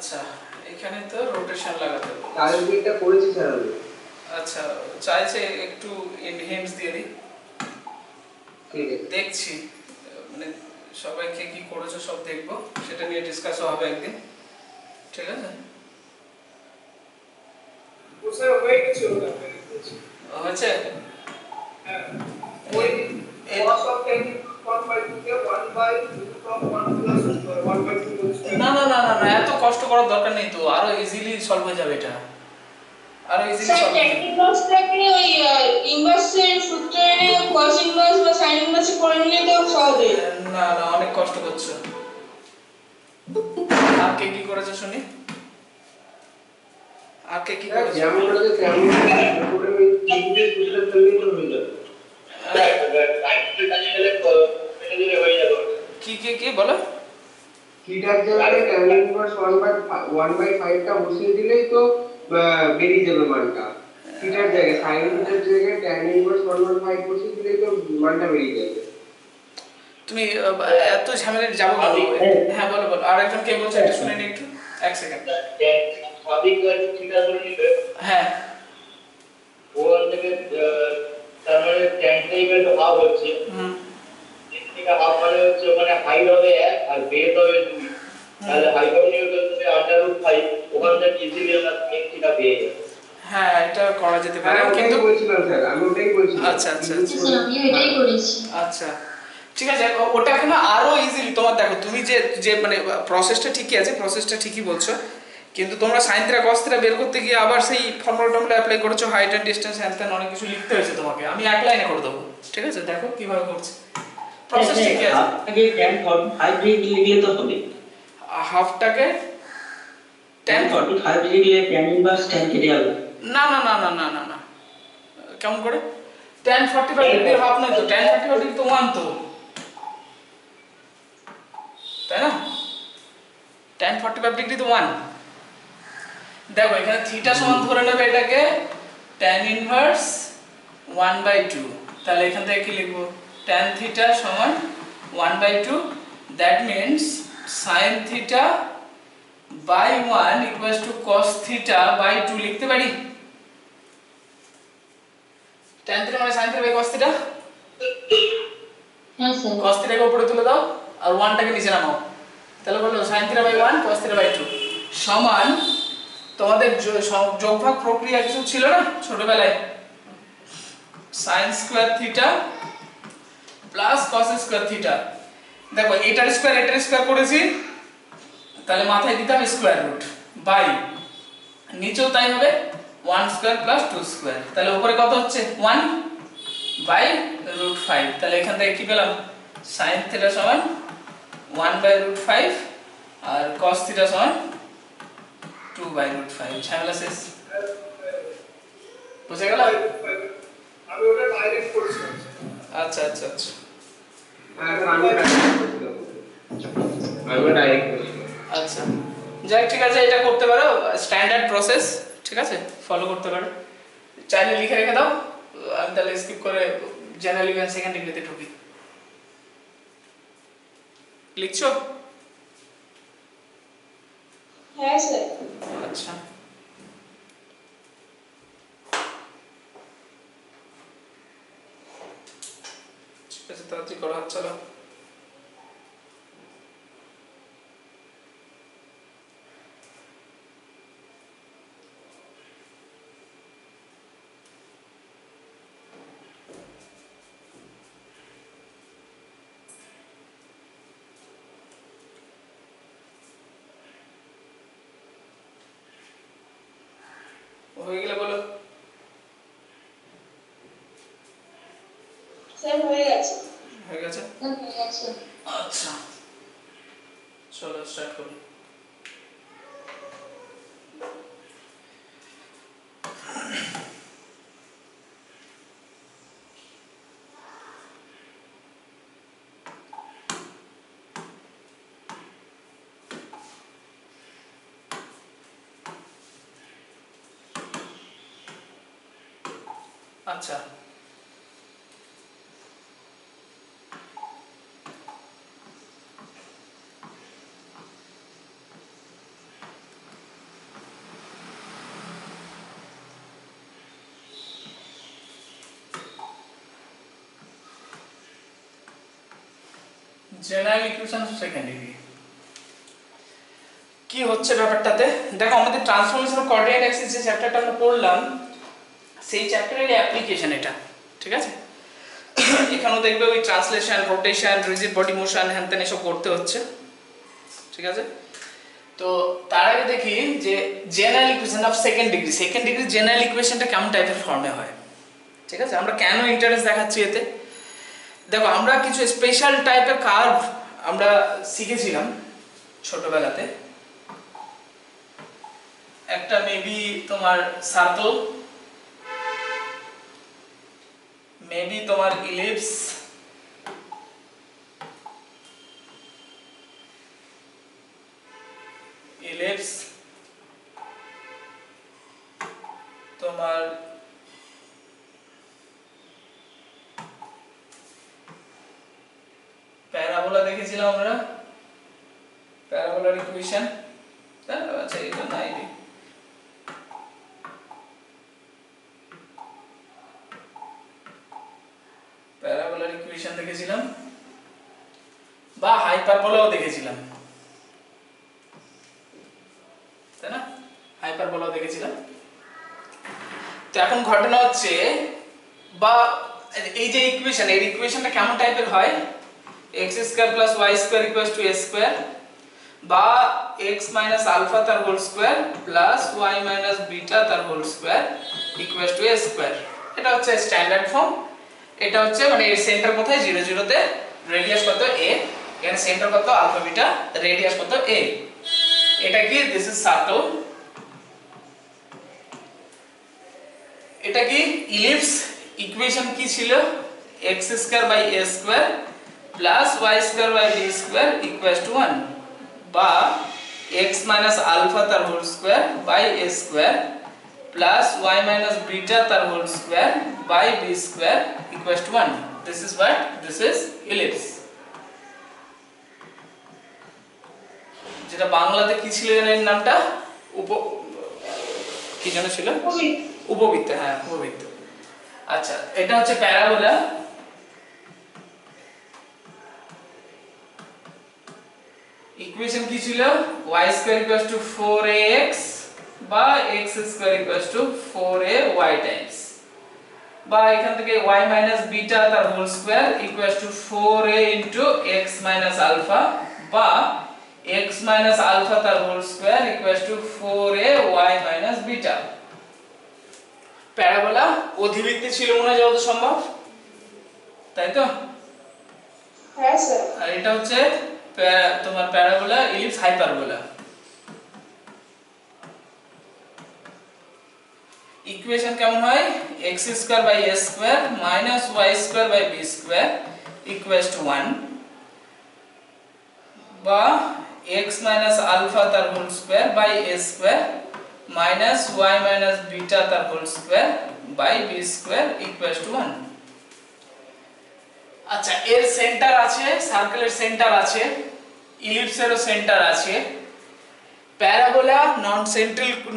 আচ্ছা, এখানে তো রোটেশন লাগাতে হবে। টার্গেটটা করেছি স্যার আমি। আচ্ছা, চাইছে একটু হিন্টস দিয়ে দিই। ঠিক আছে, দেখছি মানে সবাইকে কি করেছো সব দেখবো, সেটা নিয়ে ডিসকাসও হবে একদিন, ঠিক আছে? স্যার হয়ে গেছে ওটা হয়েছে? হ্যাঁ ওই cos of tan 1/2 K 1/root of 1 plus 1/2 whole square। না না না না না, এত কষ্ট করার দরকার নেই তো, আরো ইজিলি সলভ হয়ে যাবে এটা, আরো ইজিলি স্যার সলভ হয়ে tan যাবে। ইনভার্সটাকে ওই ইনভার্সের সূত্রে এনে cos ইনভার্স বা sin ইনভার্স করে নিলে তো সহজে। না না, অনেক কষ্ট করছো। আর কে কি করেছে শুনি? আর কে কি করেছে? যেমন করেছে তেমন করে ওই তিনটে সূত্র তৈরি তো হয়ে যাবে। কি কি কি বলো? থিটার জায়গায় tan ইনভার্স 1/5 টা বসিয়ে দিলেই তো বেরিয়ে যাবে মানটা। থিটার জায়গায় sin থিটার জায়গায় tan ইনভার্স 1/5 বসিয়ে দিলেই তো মানটা বেরিয়ে যাবে। তুমি এত ঝামেলা যাবো কেন? হ্যাঁ বলো বলো, আর একজন কে বলছে এটা শুনে নি একটু, এক সেকেন্ড। হ্যাঁ ওখান থেকে তার মানে tan টাইপের তো হাফ হচ্ছে, থেকে হাফ মানে হচ্ছে ওখানে হাইট হবে 1 আর বেস হবে 2, তাহলে হাইপোটেনিউজ হবে √5, ওখান থেকে ইজিলি আমরা sin থিটা পেয়ে যাবো। হ্যাঁ, এটা করা যেতে পারে কিন্তু কিন্তু বলছিলাম স্যার, আমি ওটাই বলছিলাম। আচ্ছা আচ্ছা স্যার আমি এটাই করেছি। আচ্ছা ঠিক আছে, ওটা কিন্তু আরো ইজিলি তোমার দেখো, তুমি যে যে মানে প্রসেসটা ঠিকই আছে, প্রসেসটা ঠিকই বলছো, কিন্তু তোমরা সাইন থিটা কস থিটা বের করতে গিয়ে আবার সেই ফর্মুলাটা অ্যাপ্লাই করেছো, হাইট এন্ড ডিসটেন্স হ্যান ত্যান অনেক কিছু লিখতে হয়েছে তোমাকে, আমি এক লাইনে করে দেবো, ঠিক আছে? দেখো কিভাবে করছি, প্রসেস ঠিকই আছে। আগে tan 45 ডিগ্রি লিখলে তো হবে। হাফটাকে tan 45 ডিগ্রি লিখলে tan ইনভার্স tan কেটে যাবে। না না না না না না না, কেমন করে? tan 45 ডিগ্রি হাফ নয় তো, tan 45 ডিগ্রি তো 1 তো, তাই না? tan 45 ডিগ্রি তো 1। দেখো এখানে থিটা সমান ধরে নেবে এটাকে tan ইনভার্স 1/2, তাহলে এখান থেকে কি লিখবো? tan থিটা সমান 1/2, that means sin theta by 1 equals to cos theta by 2 লিখতে পারি। tan থিটা মানে sin theta by cos theta, হ্যাঁ স্যার। cos থিটাকে উপরে তুলে দাও আর 1 টাকে নিচে নামাও, তাহলে বললো sin theta by 1 cos theta by 2 সমান, তোমাদের যোগভাগ প্রক্রিয়া কিছু ছিল না ছোটবেলায়, sin square theta plus cos square theta. দেখো এটার স্কয়ার করেছি, তাহলে মাথায় দিতাম স্কয়ার রুট বাই, নিচেও তাই হবে 1 স্কয়ার প্লাস 2 স্কয়ার, তাহলে উপরে কত হচ্ছে 1 বাই √5, তাহলে এখান থেকে কি পেলাম? sin থিটা সমান 1 বাই √5 আর cos থিটা সমান 2 বাই √5, ঝামেলা শেষ। বুঝে গেল? আমি ওটা ডাইরেক্ট করেছিলাম। আচ্ছা আচ্ছা আচ্ছা হ্যাঁ স্যার, আমি ডাইরেক্ট করেছিলাম। আচ্ছা যাই, ঠিক আছে, এটা করতে পারো, স্ট্যান্ডার্ড প্রসেস, ঠিক আছে, ফলো করতে পারো। চাইলে লিখে রেখে দাও, আমি তাহলে স্কিপ করে জেনারেল ইভেন্ট সেকেন্ড ডিগ্রিতে ঢুকি। লিখছো? হ্যাঁ স্যার। আচ্ছা ঠিক আছে, তাড়াতাড়ি করো, হাত চালাও। হয়ে গেলে বলো। স্যার হয়ে গেছে। হয়ে গেছে? হয়ে গেছে। আচ্ছা চলো স্টার্ট করি। আচ্ছা general equation of second degree কি হচ্ছে ব্যাপারটাতে দেখো আমাদের ট্রান্সফরমেশন অফ কোঅর্ডিনেট অ্যাক্সিস যে চ্যাপ্টারটা আমরা পড়লাম সেই চ্যাপ্টারের অ্যাপ্লিকেশন এটা ঠিক আছে এখানেও দেখবে ওই translation rotation rigid body motion হ্যান এসব করতে হচ্ছে ঠিক আছে তো তার আগে দেখি যে general equation of second degree general ইকুয়েশনটা কেমন টাইপের ফর্মে হয় ঠিক আছে আমরা কেন ইন্টারেস্ট দেখাচ্ছি এতে দেখো আমরা কিছু স্পেশাল টাইপের কার্ভ আমরা শিখেছিলাম ছোটবেলাতে একটা মেবি তোমার সার্কেল মেবি তোমার ইলিপস তোমার প্যারাবোলা দেখেছিলাম আমরা প্যারাবোলার ইকুয়েশন আচ্ছা এটা নাই প্যারাবোলার ইকুয়েশন দেখেছিলাম বা হাইপারবোলাও দেখেছিলাম তাই না হাইপারবোলাও দেখেছিলাম তো এখন ঘটনা হচ্ছে বা এই যে ইকুয়েশন এর ইকুয়েশনটা কেমন টাইপের হয় x square plus y square equals to a square বা x মাইনাস আলফা তার whole square plus y minus beta তার whole square equals to a square এটা হচ্ছে স্ট্যান্ডার্ড ফর্ম এটা হচ্ছে মানে এর সেন্টার কোথায় 0 0 তে রেডিয়াস কত a এখানে সেন্টার কত আলফা বিটা রেডিয়াস কত a এটা কি দিস ইজ সার্কেল এটা কি ইলিপস ইকুয়েশন কি ছিল x square by a square plus y square by b square equals to 1 বা x মাইনাস আলফা তার whole square by a square plus y minus beta তার whole square by b square equals to 1 this is what this is ellipse যেটা বাংলাতে কি ছিল এর নামটা কি জানো ছিল উপবৃত্ত হ্যাঁ উপবৃত্ত আচ্ছা এটা হচ্ছে প্যারাবোলা ইকুয়েশন কি ছিল y square equals two 4ax বা x square equals to 4ay times বা এখান থেকে y মাইনাস বিটা তার whole square equals to 4a into x minus alpha বা x মাইনাস আলফা তার whole square equals to 4a y minus beta parabola অধিবৃত্তি ছিল মনে হয় যত সম্ভব তাই তো হ্যাঁ স্যার আর এটা হচ্ছে তোমার প্যারাবোলা ইলিপস হাইপারবোলা ইকুয়েশন কেমন হয় x square by a square minus y square by b square equals to 1 বা x মাইনাস আলফা তার whole square by a square minus y minus beta তার whole square by b square equals to 1 আচ্ছা এর centre আছে সার্কেলের centre আছে ইলিপসেরও centre আছে প্যারাবোলা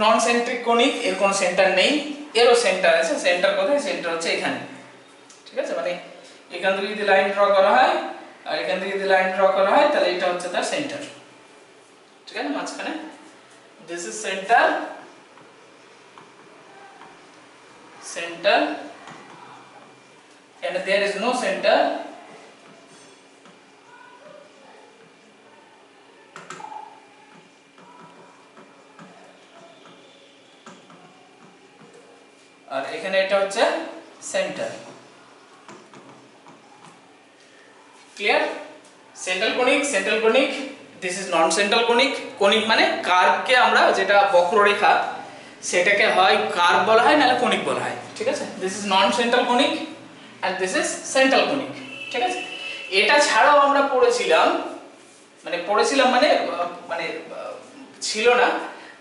নন সেন্ট্রিক কোনিক এর কোনো সেন্টার নেই এরও সেন্টার আছে সেন্টার কোথায় সেন্টার হচ্ছে এখানে ঠিক আছে মানে এখান থেকে যদি লাইন ড্র করা হয় আর এখান থেকে যদি লাইন ড্র করা হয় তাহলে এটা হচ্ছে তার সেন্টার ঠিক আছে মাঝখানে this is centre and there is no center আর এখানে এটা হচ্ছে centre clear central conic this is non central conic মানে কার্ভকে আমরা যেটা বক্ররেখা সেটাকে হয় কার্ভ বলা হয় নাহলে কোনিক বলা হয় ঠিক আছে this is non central conic and this is central conic ঠিক আছে এটা ছাড়াও আমরা পড়েছিলাম মানে ছিল না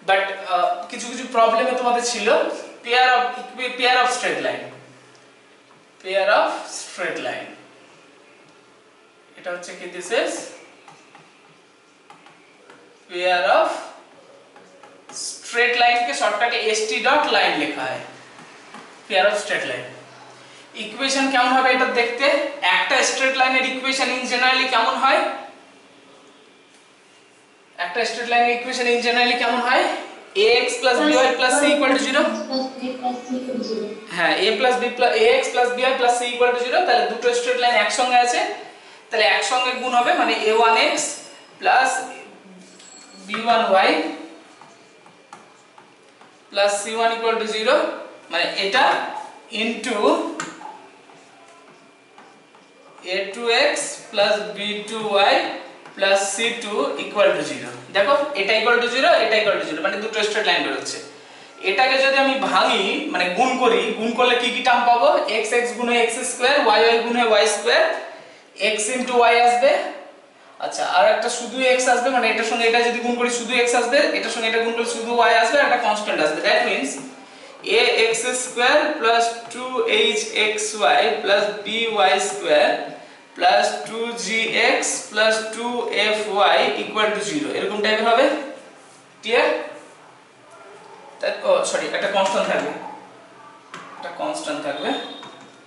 বাট কিছু কিছু প্রবলেমে তোমাদের ছিল পেয়ার অফ স্ট্রেট লাইন এটা হচ্ছে কি this is pair of straight line কে শর্টকাটে ST ডট লাইন লেখা হয় pair of straight line equation কেমন হবে এটা দেখতে? একটা স্ট্রেট লাইনের ইকুয়েশন ইন জেনারেলি কেমন হয়? একটা স্ট্রেট লাইনের ইকুয়েশন ইন জেনারেলি কেমন হয়? ax + by + c = 0। হ্যাঁ, a + b ax + by + c = 0। তাহলে দুটো স্ট্রেট লাইন একসঙ্গে আছে, তাহলে একসঙ্গে গুণ হবে, মানে a1x + b1y + c1 = 0, মানে এটা ইনটু a2x + b2y + c2 = 0। দেখো এটা = 0, এটা = 0, মানে দুটো স্ট্রেট লাইন বেরোচ্ছে। এটাকে যদি আমি ভাঙি, মানে গুণ করি, গুণ করলে কি কি টার্ম পাবো? x x গুণে x2, y y গুণে y2, x * y আসবে। আচ্ছা, আর একটা শুধু x আসবে, মানে এটার সঙ্গে এটা যদি গুণ করি শুধু x আসবে, এটার সঙ্গে এটা গুণ করলে শুধু y আসবে, আর একটা কনস্ট্যান্ট আসবে। That means ax² + 2hxy + by² + 2gx + 2fy = 0, এরকম টাইপের হবে। ক্লিয়ার? ও সরি, একটা কনস্ট্যান্ট থাকবে,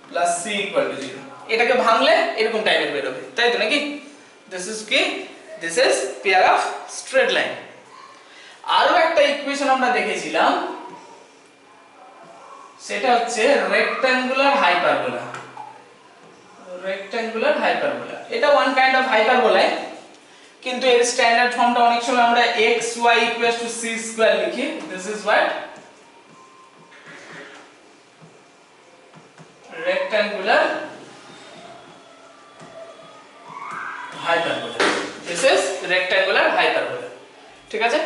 প্লাস c = 0। এটাকে ভাঙলে এরকম টাইপের বের হবে, তাই তো নাকি? দিস ইজ কি? This is pair of straight line. আরো একটা ইকুয়েশন আমরা দেখেছিলাম, সেটা হচ্ছে রেক্ট্যাঙ্গুলার হাইপারবোলা। এটা ওয়ান কাইন্ড অফ হাইপারবোলা, কিন্তু এর স্ট্যান্ডার্ড ফর্মটা অনেক সময় আমরা xy = c² লিখি। This is what rectangular hyperbola. This is rectangular hyperbola. ঠিক আছে?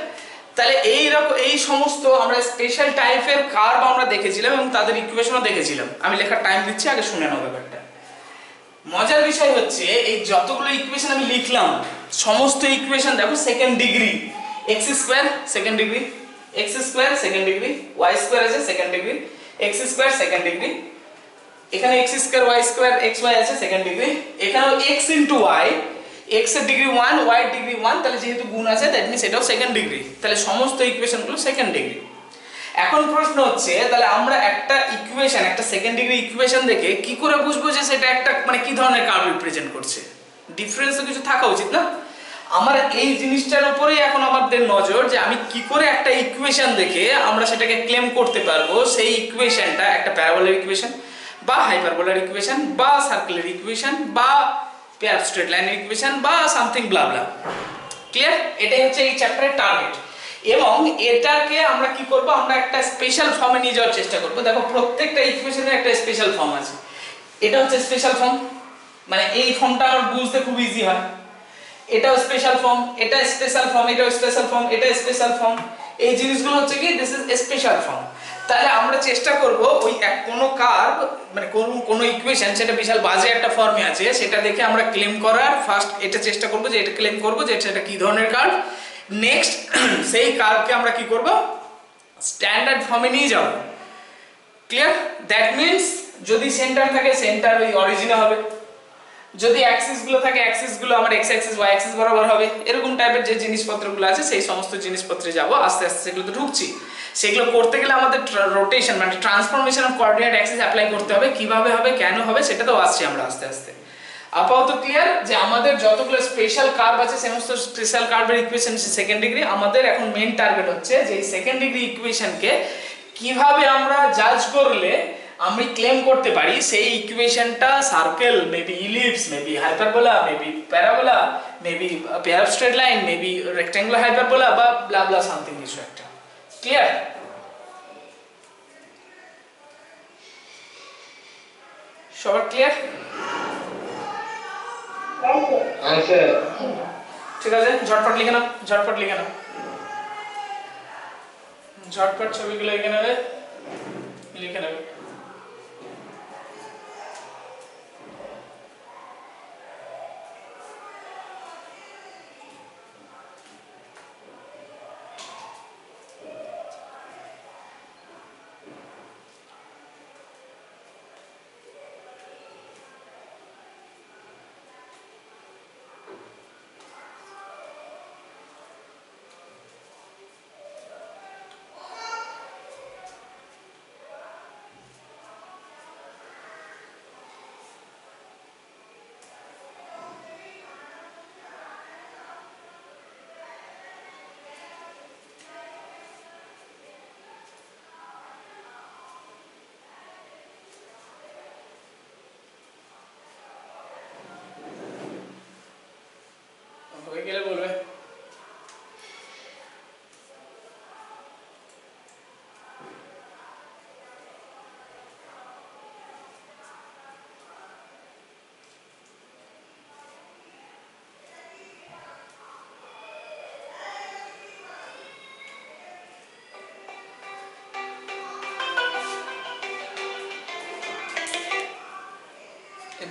তাহলে এই সমস্ত আমরা স্পেশাল টাইপের কার্ভ আমরা দেখেছিলাম এবং তাদের ইকুয়েশনও দেখেছিলাম। আমি লেখার টাইম দিচ্ছি, আগে শুনে নাও ব্যাপারটা। মজার বিষয় হচ্ছে এই যতগুলো ইকুয়েশন আমি লিখলাম, সমস্ত ইকুয়েশন দেখো second degree. x² second degree, x² second degree, y² আছে second degree, x² second degree, এখানে x² y² xy আছে সেকেন্ড ডিগ্রি, এখানেও x * y, x এর ডিগ্রি 1, y এর ডিগ্রি 1, তাহলে যেহেতু গুণ আছে দ্যাট মিন্স এটাও সেকেন্ড ডিগ্রি। তাহলে সমস্ত ইকুয়েশনগুলো সেকেন্ড ডিগ্রি। এখন প্রশ্ন হচ্ছে, তাহলে আমরা একটা ইকুয়েশন, একটা সেকেন্ড ডিগ্রি ইকুয়েশন দেখে কি করে বুঝবো যে সেটা একটা মানে কি ধরনের কার্ভ রিপ্রেজেন্ট করছে? ডিফারেন্স তো কিছু থাকা উচিত না? আমার এই জিনিসটার উপরেই এখন আমাদের নজর, যে আমি কি করে একটা ইকুয়েশন দেখে আমরা সেটাকে ক্লেম করতে পারবো সেই ইকুয়েশনটা একটা প্যারাবোলার ইকুয়েশন বা হাইপারবোলার ইকুয়েশন বা সার্কুলার ইকুয়েশন বা পেয়ার স্ট্রেট লাইনের ইকুয়েশন বা সামথিং ব্লা ব্লা। ক্লিয়ার? এটাই হচ্ছে এই চ্যাপ্টারের টার্গেট। এবং এটাকে আমরা কি করব, আমরা একটা স্পেশাল ফর্মে নিয়ে যাওয়ার চেষ্টা করব। দেখো প্রত্যেকটা ইকুয়েশনের একটা স্পেশাল ফর্ম আছে। এটা হচ্ছে স্পেশাল ফর্ম, মানে এই ফর্মটা আমার বুঝতে খুব ইজি হয়। এটাও স্পেশাল ফর্ম, এটা স্পেশাল ফর্ম, এটাও স্পেশাল ফর্ম, এটা স্পেশাল ফর্ম। এই জিনিসগুলো হচ্ছে কি দিস ইজ স্পেশাল ফর্ম। তাহলে আমরা চেষ্টা করব ওই কোনো কার্ভ, মানে কোনো ইকুয়েশন সেটা বিশাল বাজে একটা ফর্মে আছে, সেটা দেখে আমরা ক্লেম করার ফার্স্ট এটা চেষ্টা করব যে এটা ক্লেম করব যে এটা কি ধরনের কার্ভ। নেক্সট সেই কার্ভকে আমরা কি করব, স্ট্যান্ডার্ড ফর্মে নিয়ে যাব। ক্লিয়ার? দ্যাট মিন্স যদি সেন্টার থাকে সেন্টার ওই অরিজিনে হবে, যদি অ্যাক্সিস গুলো থাকে অ্যাক্সিস গুলো আমার x অ্যাক্সিস y অ্যাক্সিস বরাবর হবে। এরকম টাইপের যে জিনিসপত্রগুলো আছে সেই সমস্ত জিনিসপত্রে যাব আস্তে আস্তে, সেগুলো তো ঢুকছি। সেগুলো করতে গেলে আমাদের রোটেশন মানে transformation of coordinate Axis apply করতে হবে। কিভাবে হবে, কেন হবে, সেটা তো আসছে আমরা আস্তে আস্তে। আপাতত ক্লিয়ার যে আমাদের যতগুলো স্পেশাল কার্ভ আছে সমস্ত স্পেশাল কার্ভের ইকুয়েশন সেকেন্ড ডিগ্রি। আমাদের এখন মেইন টার্গেট হচ্ছে যে এই সেকেন্ড ডিগ্রি ইকুয়েশনকে কিভাবে আমরা জাজ করলে আমি ক্লেম করতে পারি সেই ইকুয়েশনটা circle, maybe ellipse, maybe hyperbola, maybe parabola, maybe pair of straight line, maybe rectangular hyperbola বা ব্লা ব্লা সামথিং কিছু একটা। ক্লিয়ার? সবার ক্লিয়ার? আচ্ছা, ঠিক আছে, ঝটপট লিখে নাও, ঝটপট লিখে নাও, ঝটপট ছবিগুলো লিখে নেবে, লিখে নেবে।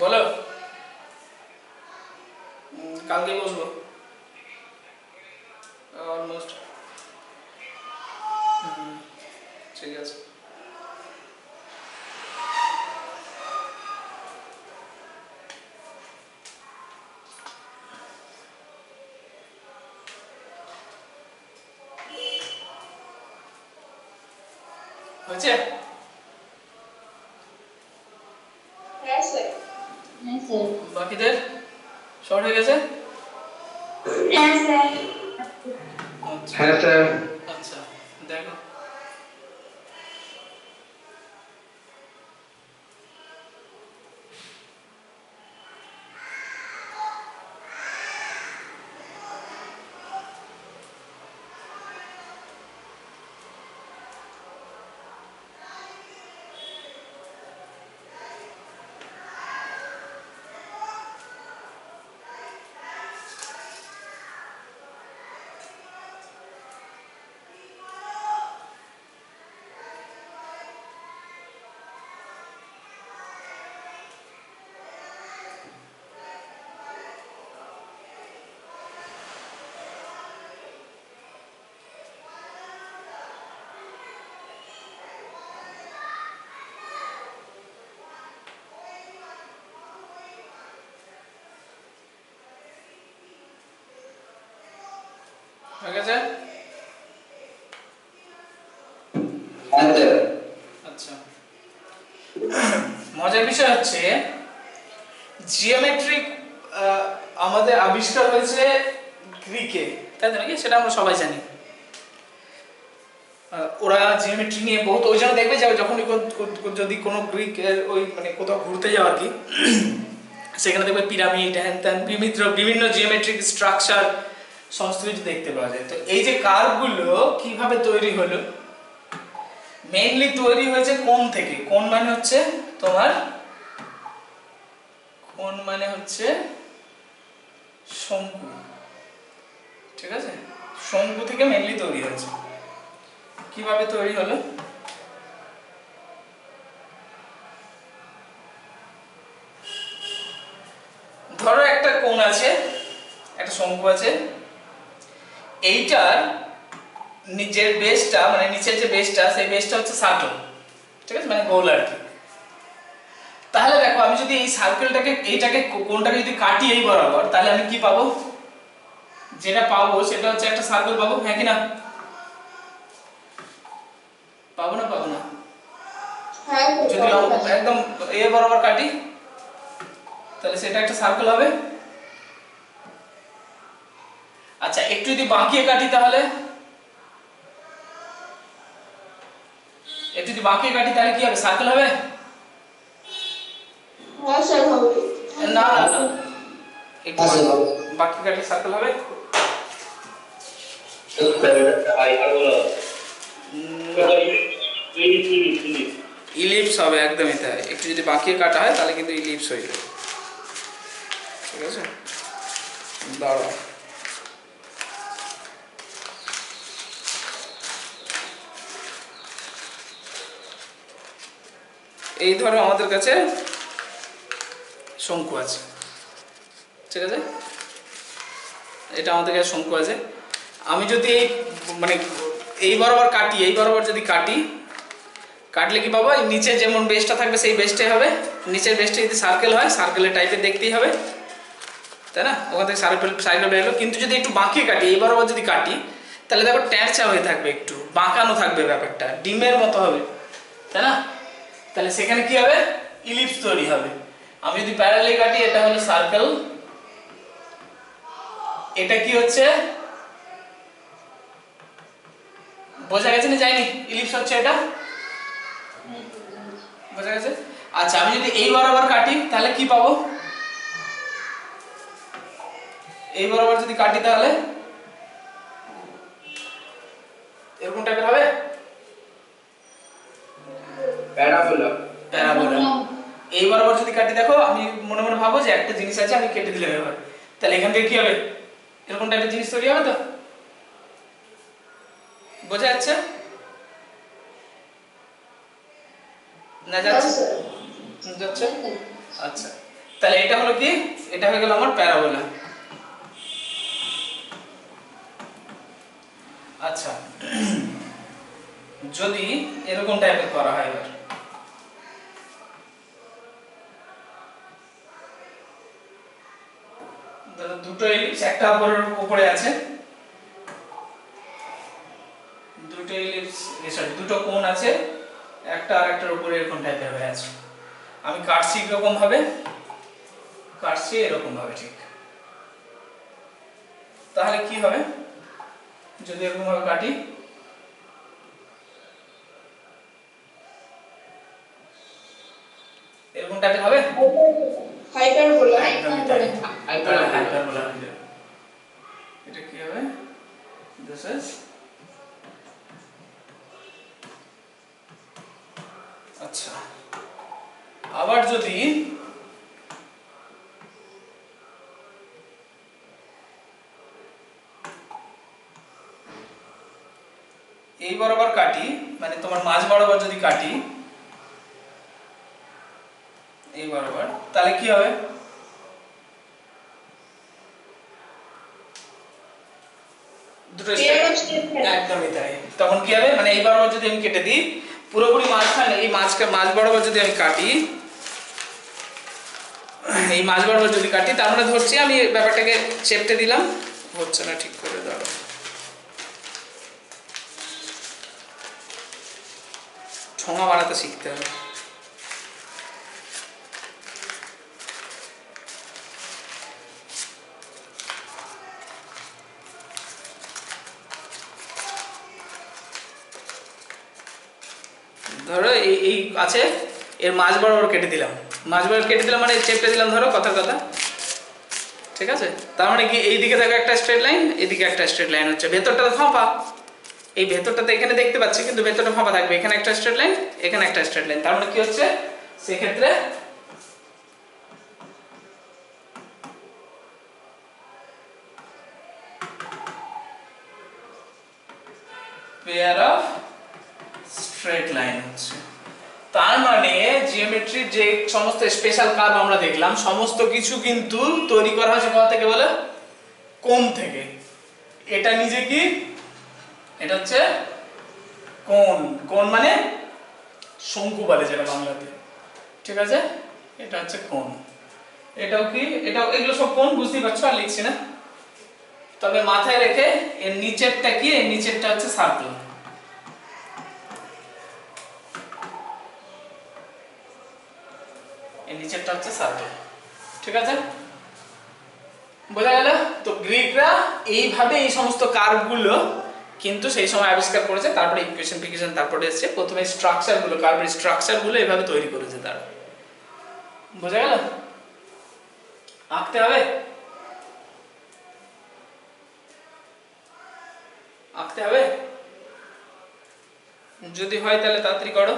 বলো। কালকে বসবো অলমোস্ট। ঠিক আছে। হয়েছে? হ্যাঁ স্যার। বাকিদের শর্ট হয়ে গেছে? হ্যাঁ স্যার। আচ্ছা হ্যাঁ স্যার। আচ্ছা দেখো। হয়ে গেছে? হ্যাঁ স্যার। আচ্ছা, মজার বিষয় হচ্ছে জিওমেট্রিক আমাদের আবিষ্কার হয়েছে গ্রিকে, তাই তো নাকি? সেটা আমরা সবাই জানি। ওরা জিওমেট্রি নিয়ে বহুত, ওই জন্য দেখবে যে যখনই যদি কোনো গ্রিকের ওই মানে কোথাও ঘুরতে যাও আর কি, সেখানে দেখবে পিরামিড, হ্যান ত্যান, বিভিন্ন জিওমেট্রিক স্ট্রাকচার সমস্ত কিছু দেখতে পাওয়া যায়। তো এই যে কার্ভগুলো কিভাবে তৈরি হলো, মেইনলি তৈরি হয়েছে কোণ থেকে। কোণ মানে হচ্ছে তোমার, কোণ মানে হচ্ছে শঙ্কু, ঠিক আছে? শঙ্কু থেকে মেইনলি তৈরি হয়েছে। কিভাবে তৈরি হলো? ধরো একটা কোণ আছে, একটা শঙ্কু আছে, এইটার নিচের বেসটা মানে নিচের যে বেসটা, সেই বেসটা হচ্ছে সার্কেল, ঠিক আছে, মানে গোল আর কি। তাহলে দেখো আমি যদি এই সার্কেলটাকে, এইটাকে, কোণটাকে যদি কাটি এই বরাবর, তাহলে আমি কি পাবো? যেটা পাবো সেটা হচ্ছে একটা সার্কেল পাবো, হ্যাঁ কি না? পাবো না পাবো না? হ্যাঁ যদি একদম এ বরাবর কাটি তাহলে সেটা একটা সার্কেল হবে। আচ্ছা, একটু যদি বাঁকিয়ে কাটি তাহলে, একটু যদি বাঁকিয়ে কাটি তাহলে কি হবে? সার্কেল হবে? হ্যাঁ স্যার হবে। না না না, একটু বাঁকিয়ে কাটলে সার্কেল হবে? ইলিপস হবে, একদমই তাই। একটু যদি বাঁকিয়ে কাটা হয় তাহলে কিন্তু ইলিপস হয়ে যাবে, ঠিক আছে? দাঁড়াও, এই ধরো আমাদের কাছে শঙ্কু আছে, ঠিক আছে? এটা আমাদের কাছে শঙ্কু আছে। আমি যদি এই মানে এই বরাবর কাটি, এই বরাবর যদি কাটি, কাটলে কি পাবো? নিচে যেমন বেসটা থাকবে সেই বেসটাই হবে। নিচের বেসটা যদি সার্কেল হয়, সার্কেলের টাইপের দেখতেই হবে, তাই না? ওখান থেকে সার্কেল বেরোলো। কিন্তু যদি একটু বাঁকিয়ে কাটি, এই বরাবর যদি কাটি, তাহলে দেখো ট্যাঁচা হয়ে থাকবে, একটু বাঁকানো থাকবে, ব্যাপারটা ডিমের মতো হবে, তাই না? তাহলে সেখানে কি হবে? ইলিপস তৈরি হবে। আমি যদি প্যারালালি কাটি, এটা হলো সার্কেল, এটা কি হচ্ছে? বোঝা গেছে না? যায়নি? ইলিপস হচ্ছে এটা, বোঝা গেছে? আচ্ছা, আমি যদি এই বরাবর কাটি তাহলে কি পাবো? এই বরাবর যদি কাটি তাহলে এরকম টাইপের হবে, প্যারাবোলা। প্যারাবোলা। এই বরাবর যদি কাটি, দেখো আমি মনে মনে ভাবো যে একটা জিনিস আছে, আমি কেটে দিলে হবে, তাহলে এখান থেকে কি হবে? এরকম টাইপের জিনিস তৈরি হবে। তো বোঝা যাচ্ছে না? যাচ্ছে? যাচ্ছে? আচ্ছা, তাহলে এটা হলো কি, এটা হয়ে গেল আমার প্যারাবোলা। আচ্ছা, যদি এরকম টাইপের করা হয়, এবার ধরো দুটো ইলিপস একটা উপরে আছে, দুটো ইলিপস সরি দুটো কোণ আছে, একটা আর একটার উপরে এরকম টাইপের হয়ে আছে। আমি কাটছি এরকম ভাবে, কাটছি এরকম ভাবে, ঠিক। তাহলে কি হবে যদি এরকম ভাবে কাটি? এরকম টাইপের হবে, হাইপারবোলা। একদমই তাই, হাইপারবোলা হয়ে যাবে। এটা কি হবে? দিস ইজ, আচ্ছা আবার যদি এই বরাবর কাটি, মানে তোমার মাঝ বরাবর যদি কাটি এই বরাবর, তাহলে কি হবে? দুটো একদমই তাই। তখন কি হবে, মানে এই বরাবর যদি আমি কেটে দিই পুরোপুরি মাঝখানে, এই মাঝ বরাবর যদি আমি কাটি, এই মাঝ বরাবর যদি কাটি, তার মানে ধরছি আমি ব্যাপারটাকে চেপটে দিলাম, হচ্ছে না ঠিক করে, দাঁড়াও। ঠোঙা বানাতে শিখতে হবে। ধরো এই আছে, এর মাঝ বরাবর কেটে দিলাম, মাঝ বরাবর কেটে দিলাম মানে চেপটে দিলাম, ধরো কথার কথা, ঠিক আছে? তার মানে কি এইদিকে দেখো একটা স্ট্রেট লাইন, এদিকে একটা স্ট্রেট লাইন হচ্ছে, ভেতরটা ফাঁপা, এই ভেতরটাতে এখানে দেখতে পাচ্ছি কিন্তু ভেতরটা ফাঁপা থাকবে, এখানে একটা স্ট্রেট লাইন, এখানে একটা স্ট্রেট লাইন। তার মানে কি হচ্ছে, সেক্ষেত্রে পেয়ার অফ স্ট্রেট লাইন হচ্ছে। তার মানে জিওমেট্রির যে সমস্ত স্পেশাল কার্ভ আমরা দেখলাম সমস্ত কিছু কিন্তু তৈরি করা হয়েছে কোথা থেকে বলে? কোণ থেকে। এটা নিজে কি, এটা হচ্ছে কোণ, কোণ মানে শঙ্কু বলে যেটা বাংলাতে, ঠিক আছে? এটা হচ্ছে কোণ, এটাও কি, এটাও, এগুলো সব কোণ, বুঝতেই পারছো, আর লিখছি না। তবে মাথায় রেখে এর নিচেরটা কি, এর নিচেরটা হচ্ছে সার্কেল। এর নিচেরটা হচ্ছে সার্কেল, ঠিক আছে? বোঝা গেল? তো গ্রিকরা এইভাবে এই সমস্ত কার্ভগুলো কিন্তু সেই সময় আবিষ্কার করেছে, তারপরে ইকুয়েশন ফিকুয়েশন তারপরে এসেছে, প্রথমে স্ট্রাকচারগুলো, কার্ভের স্ট্রাকচারগুলো এইভাবে তৈরি করেছে তারা। বোঝা গেল? আঁকতে হবে, আঁকতে হবে, যদি হয় তাহলে তাড়াতাড়ি করো।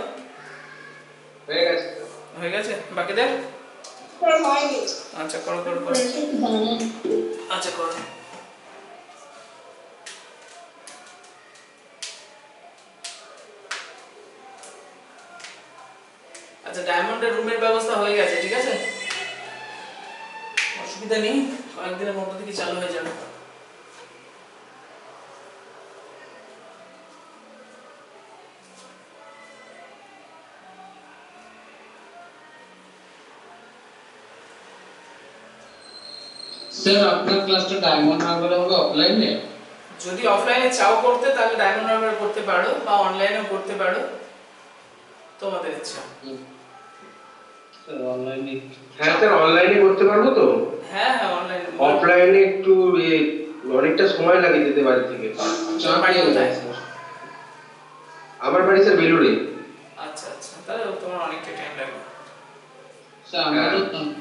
হয়ে গেছে, হয়ে গেছে? বাকিদের? হয়নি। আচ্ছা করো করো করো, আচ্ছা করো। আচ্ছা, ডায়মন্ডের রুমের ব্যবস্থা হয়ে গেছে, ঠিক আছে, অসুবিধা নেই, কয়েকদিনের মধ্যে থেকে চালু হয়ে যাবে। স্যার আপনার ক্লাসটা ডায়মন্ড হারবারে হবে অফলাইনে? যদি অফলাইনে চাও করতে তাহলে ডায়মন্ড হারবার করতে পারো, বা অনলাইনেও করতে পারো, তোমাদের ইচ্ছা। স্যার অনলাইনে? হ্যাঁ স্যার, অনলাইনে করতে পারবো তো। হ্যাঁ হ্যাঁ অনলাইনে। অফলাইনে একটু অনেকটা সময় লাগে যেতে বাড়ি থেকে। তোমার বাড়ি কোথায়? আমার বাড়ি স্যার বেলুড়ে। আচ্ছা আচ্ছা, তাহলে তোমার অনেকটা টাইম লাগবে। স্যার আমারও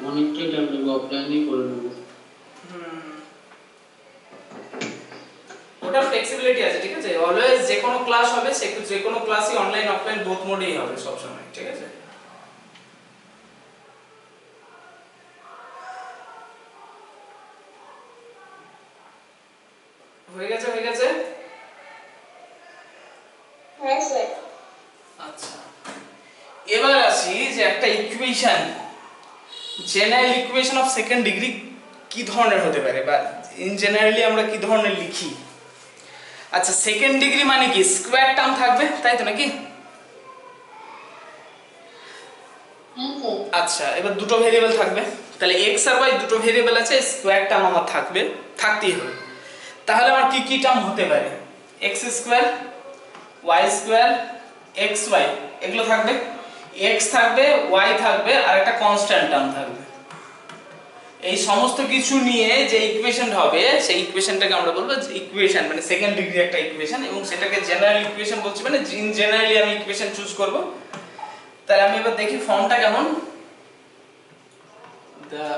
অনেকটাই টাইম লাগবে, অফলাইনেই করে নেবো। ওটা ফ্লেক্সিবিলিটি আছে, ঠিক আছে? অলওয়েজ যে কোনো ক্লাস হবে, যে কোনো ক্লাসই অনলাইন অফলাইন বোথ মোডেই হবে সব সময়, ঠিক আছে? হয়ে গেছে, হয়ে গেছে। হ্যাঁ স্যার। আচ্ছা, এবার আসি যে একটা equation general equation of second degree কি ধরনের হতে পারে বা ইন জেনারেলি আমরা কি ধরনের লিখি? আচ্ছা, সেকেন্ড ডিগ্রি মানে কি স্কোয়ার টার্ম থাকবে, তাই তো নাকি? আচ্ছা, এবার দুটো ভেরিয়েবল থাকবে, তাহলে এক্স আর ওয়াই দুটো ভেরিয়েবল আছে, স্কোয়ার টার্ম আমার থাকবে, থাকতেই হবে। তাহলে আমার কি কি টার্ম হতে পারে? X square, y square, x y, এগুলো থাকবে। এক্স থাকবে, ওয়াই থাকবে, আর একটা কনস্ট্যান্ট টার্ম থাকবে। এই সমস্ত কিছু নিয়ে যে ইকুয়েশনটা হবে সেই ইকুয়েশনটাকে আমরা বলবো ইকুয়েশন, মানে সেকেন্ড ডিগ্রি একটা ইকুয়েশন, এবং সেটাকে জেনারেল ইকুয়েশন বলছি, মানে ইন জেনারেলি আমি ইকুয়েশন চুজ করব। তাহলে আমি এবার দেখি ফর্মটা কেমন। The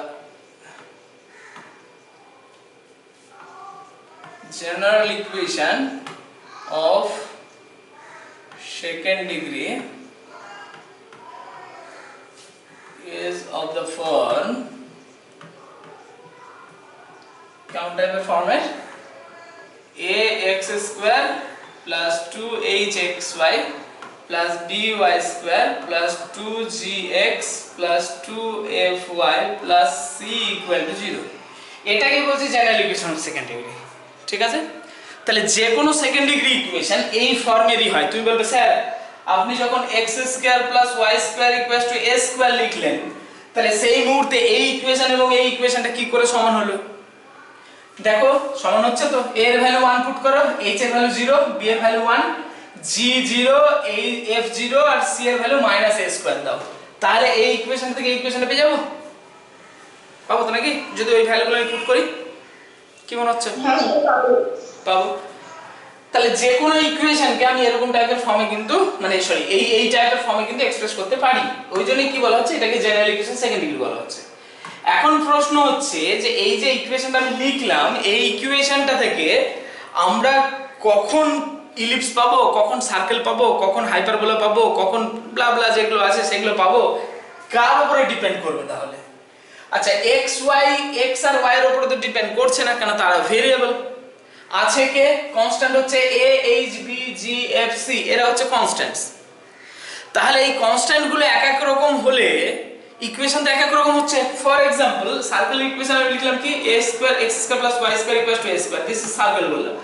general equation of second degree is of the form, count type of format, ax square plus 2hxy plus by square plus 2gx plus 2fy plus c equal to 0। এটাকে বলছি general equation of second degree, ঠিক আছে? তাহলে যে কোনো second degree equation এই ফর্মেরই হয়। তুমি বলবে স্যার আপনি যখন x square plus y square equals to a square লিখলেন, তাহলে সেই মুহূর্তে এই ইকুয়েশন এবং এই ইকুয়েশনটা কি করে সমান হলো? দেখো সমান হচ্ছে তো, a এর ভ্যালু 1 পুট করো, h এর ভ্যালু 0, b এর ভ্যালু 1, g 0, f 0 আর c এর ভ্যালু -a স্কয়ার দাও, তাহলে এই ইকুয়েশন থেকে এই ইকুয়েশনটা পেয়ে যাবো, পাবো তো নাকি? যদি ওই ভ্যালুগুলো আমি পুট করি, কি মনে হচ্ছে? পাবো। তাহলে যে কোনো ইকুয়েশনকে আমি এরকম টাইপের ফর্মে কিন্তু, মানে সরি এই টাইপের ফর্মে কিন্তু এক্সপ্রেস করতে পারি। ওই জন্যই কি বলা হচ্ছে, এটাকে জেনারেল ইকুয়েশন সেকেন্ড ডিগ্রি বলা হচ্ছে। এখন প্রশ্ন হচ্ছে যে এই যে ইকুয়েশনটা আমি লিখলাম, এই ইকুয়েশনটা থেকে আমরা কখন ইলিপস পাবো, কখন সার্কেল পাবো, কখন হাইপারবোলা পাবো, কখন ব্লা ব্লা যেগুলো আছে সেগুলো পাবো, কার উপরে ডিপেন্ড করবে তাহলে? আচ্ছা, x y, x আর y এর উপরে তো ডিপেন্ড করছে না, কেন তারা ভেরিয়েবল। আছে কে? কনস্ট্যান্ট হচ্ছে a h b g f c, এরা হচ্ছে কনস্ট্যান্টস। তাহলে এই কনস্ট্যান্ট গুলো এক এক রকম হলে ইকুয়েশন তো এক এক রকম হচ্ছে। ফর एग्जांपल সার্কেল ইকুয়েশন আমি লিখলাম কি a square x square plus y square equals to a square, this is circle বললাম।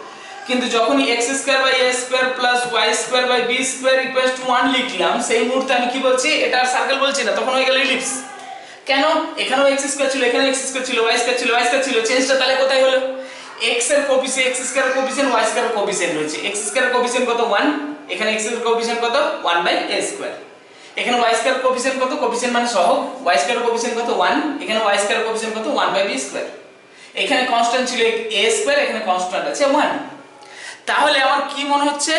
কিন্তু যখনই x square by a square plus y square by b square equals to 1 লিখলাম, সেই মুহূর্তে আমি কি বলছি? এটা আর সার্কেল বলছি না, তখন হয়ে গেল ইলিপস। কেন? এখানেও x স্কয়ার ছিল, এখানে x স্কয়ার ছিল, y স্কয়ার ছিল, y স্কয়ার ছিল, চেঞ্জটা তাহলে কোথায় হলো? x এর কোএফিসিয়েন্ট, x স্কয়ার এর কোএফিসিয়েন্ট, y স্কয়ার এর কোএফিসিয়েন্ট রয়েছে। x স্কয়ার এর কোএফিসিয়েন্ট কত? 1, এখানে x এর কোএফিসিয়েন্ট কত? 1 বাই a স্কয়ার। এখানে y স্কয়ার এর কোএফিসিয়েন্ট কত? কোএফিসিয়েন্ট মানে সহগ, y স্কয়ার এর কোএফিসিয়েন্ট কত? 1, এখানে y স্কয়ার এর কোএফিসিয়েন্ট কত? 1 বাই b স্কয়ার। এখানে কনস্ট্যান্ট ছিল a স্কয়ার, এখানে কনস্ট্যান্ট আছে 1। তাহলে আমার কি মনে হচ্ছে,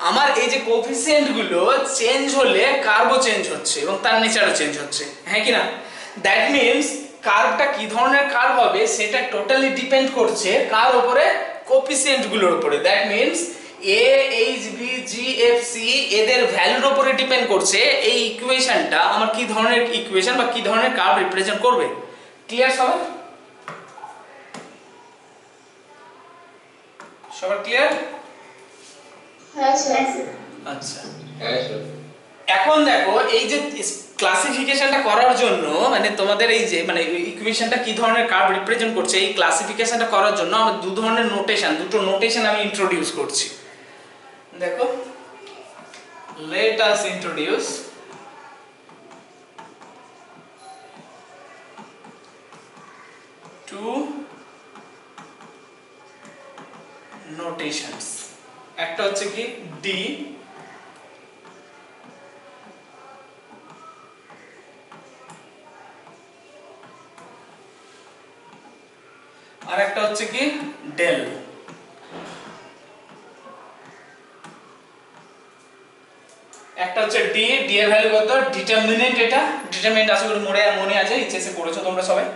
আমার এই যে কোএফিসিয়েন্ট গুলো চেঞ্জ হলে কার্ভও চেঞ্জ হচ্ছে এবং তার নেচারও চেঞ্জ হচ্ছে, হ্যাঁ কি না? দ্যাট মিন্স কার্ভটা কি ধরনের কার্ভ হবে সেটা টোটালি ডিপেন্ড করছে কার উপরে? কোএফিসিয়েন্ট গুলোর উপরে। That means a h b g f c এদের ভ্যালুর উপরে ডিপেন্ড করছে এই ইকুয়েশনটা আমার কি ধরনের ইকুয়েশন বা কি ধরনের কার্ভ রিপ্রেজেন্ট করবে। ক্লিয়ার সবাই? সবার ক্লিয়ার? হ্যাঁ স্যার। আচ্ছা, হ্যাঁ স্যার। এখন দেখো এই যে ক্লাসিফিকেশনটা করার জন্য, মানে তোমাদের এই যে মানে ইকুয়েশনটা কি ধরনের কার্ভ রিপ্রেজেন্ট করছে, এই ক্লাসিফিকেশনটা করার জন্য আমরা দুটো নোটেশন আমি ইন্ট্রোডিউস করছি। দেখো, let us introduce two notations. একটা হচ্ছে কি ডি, আর একটা হচ্ছে কি ডেল। একটা হচ্ছে ডি, ডি এর ভ্যালু কত? ডিটারমিনেন্ট, এটা ডিটারমিনেন্ট আশা করি মনে আছে, এইচএসএ পড়েছো তোমরা সবাই।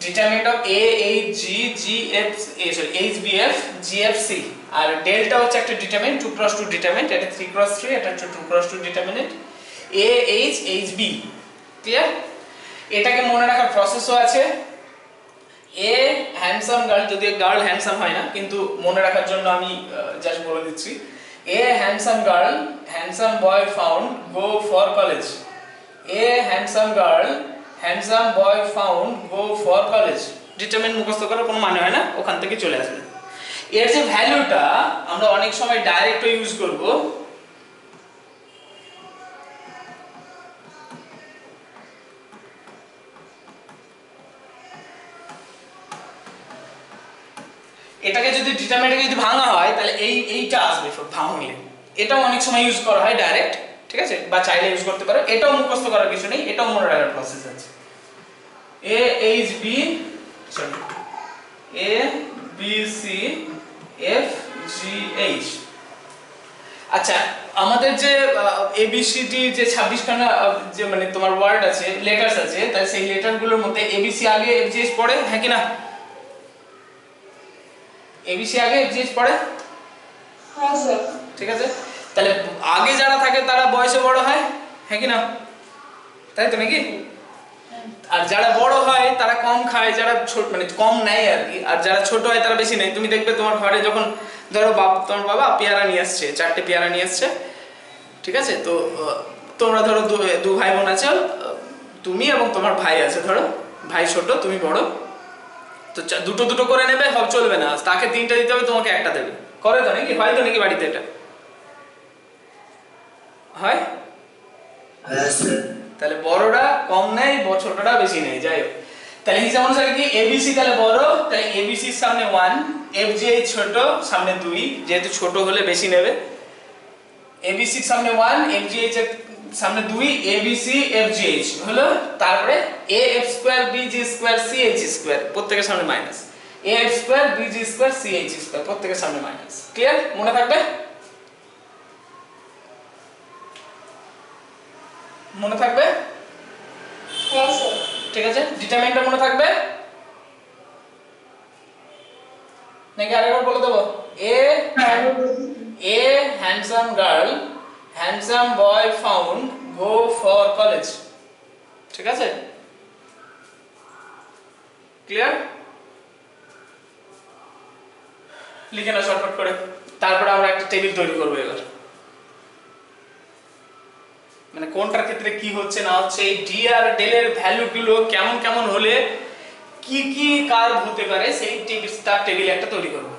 Determinant of a h g g f h b f g f c, R delta হচ্ছে একটা ডিটারমিনেন্ট 2 × 2 ডিটারমিনেন্ট, এটা 3 × 3, এটা হচ্ছে 2 × 2 determinant a h h b। Clear? এটাকে মনে রাখার প্রসেসও আছে। এ হ্যান্ডসাম গার্ল, যদি গার্ল হ্যান্ডসাম হয় না, কিন্তু মনে রাখার জন্য আমি জাস্ট বলে দিচ্ছি। A handsome girl, handsome boy found, go for college. A handsome girl handsome boy found go for college. Determine মুখস্থ করার কোনো মানে হয় না, ওখান থেকে চলে আসবে। এর যে ভ্যালুটা আমরা অনেক সময় ডাইরেক্টও ইউজ করব। এটাকে যদি ডিটারমিনেন্টকে যদি ভাঙা হয় তাহলে এইটা আসবে ভাঙলে। এটাও অনেক সময় ইউজ করা হয় ডাইরেক্ট, ঠিক আছে, বা চাইলে ইউজ করতে পারো। এটাও মুখস্থ করার কিছু নেই, এটাও মনে রাখার প্রসেস আছে। A h b sorry a B C F G h. আচ্ছা, আমাদের যে এবিসিডি যে 26খানা যে মানে তোমার ওয়ার্ড আছে, লেটার্স আছে, তাহলে সেই লেটারগুলোর মধ্যে এবিসি আগে এফজিএইচ পড়ে, হ্যাঁ কি না? এবিসি আগে এফজিএইচ পড়ে, হ্যাঁ স্যার। ঠিক আছে। তাহলে আগে যারা থাকে তারা বয়সে বড় হয়, হ্যাঁ কি না? তাই তো নাকি? আর যারা বড় হয় তারা কম খায়, যারা ছোট মানে কম নেয় আর কি, আর যারা ছোট হয় তারা বেশি নেয়। তুমি দেখবে তোমার ঘরে যখন ধরো তোমার বাবা পেয়ারা নিয়ে আসছে, 4টে পেয়ারা নিয়ে আসছে, ঠিক আছে, তো তোমরা ধরো দু ভাই বোন আছো, তুমি এবং তোমার ভাই আছে, ধরো ভাই ছোট তুমি বড়, তো দুটো দুটো করে নেবে, সব চলবে না, তাকে 3টা দিতে হবে, তোমাকে 1টা দেবে। করে তো নাকি? হয় তো নাকি বাড়িতে? এটা হয়। তাহলে বড়রা কম নেয়, ছোটরা বেশি নেয়, যাই হোক। তাহলে হিসাব অনুসারে কি এবিসি তাহলে বড়, তাহলে এবিসির সামনে 1, এফজিএইচ ছোট সামনে 2, যেহেতু ছোট হলে বেশি নেবে। এবিসির সামনে 1, এফজিএইচ এর সামনে 2, এবিসি এফজিএইচ হলো, তারপরে a f square b g square c h square, প্রত্যেকের সামনে minus, a f square b g square c h square, প্রত্যেকের সামনে মাইনাস। ক্লিয়ার? মনে থাকবে? মনে থাকবে? হ্যাঁ স্যার। ঠিক আছে, ডিটারমিনেন্টটা মনে থাকবে নাকি আরেকবার বলে দেবো? A handsome girl, handsome boy found go for college. ঠিক আছে, ক্লিয়ার? লিখে না শর্টকাট করে। তারপরে আমরা একটা টেবিল তৈরি করবো এবার, মানে কোনটার ক্ষেত্রে কি হচ্ছে না হচ্ছে, এই ডি আর ডেল এর ভ্যালুগুলো কেমন কেমন হলে কি কি কার্ভ হতে পারে, সেই টেবিল একটা তৈরি করব।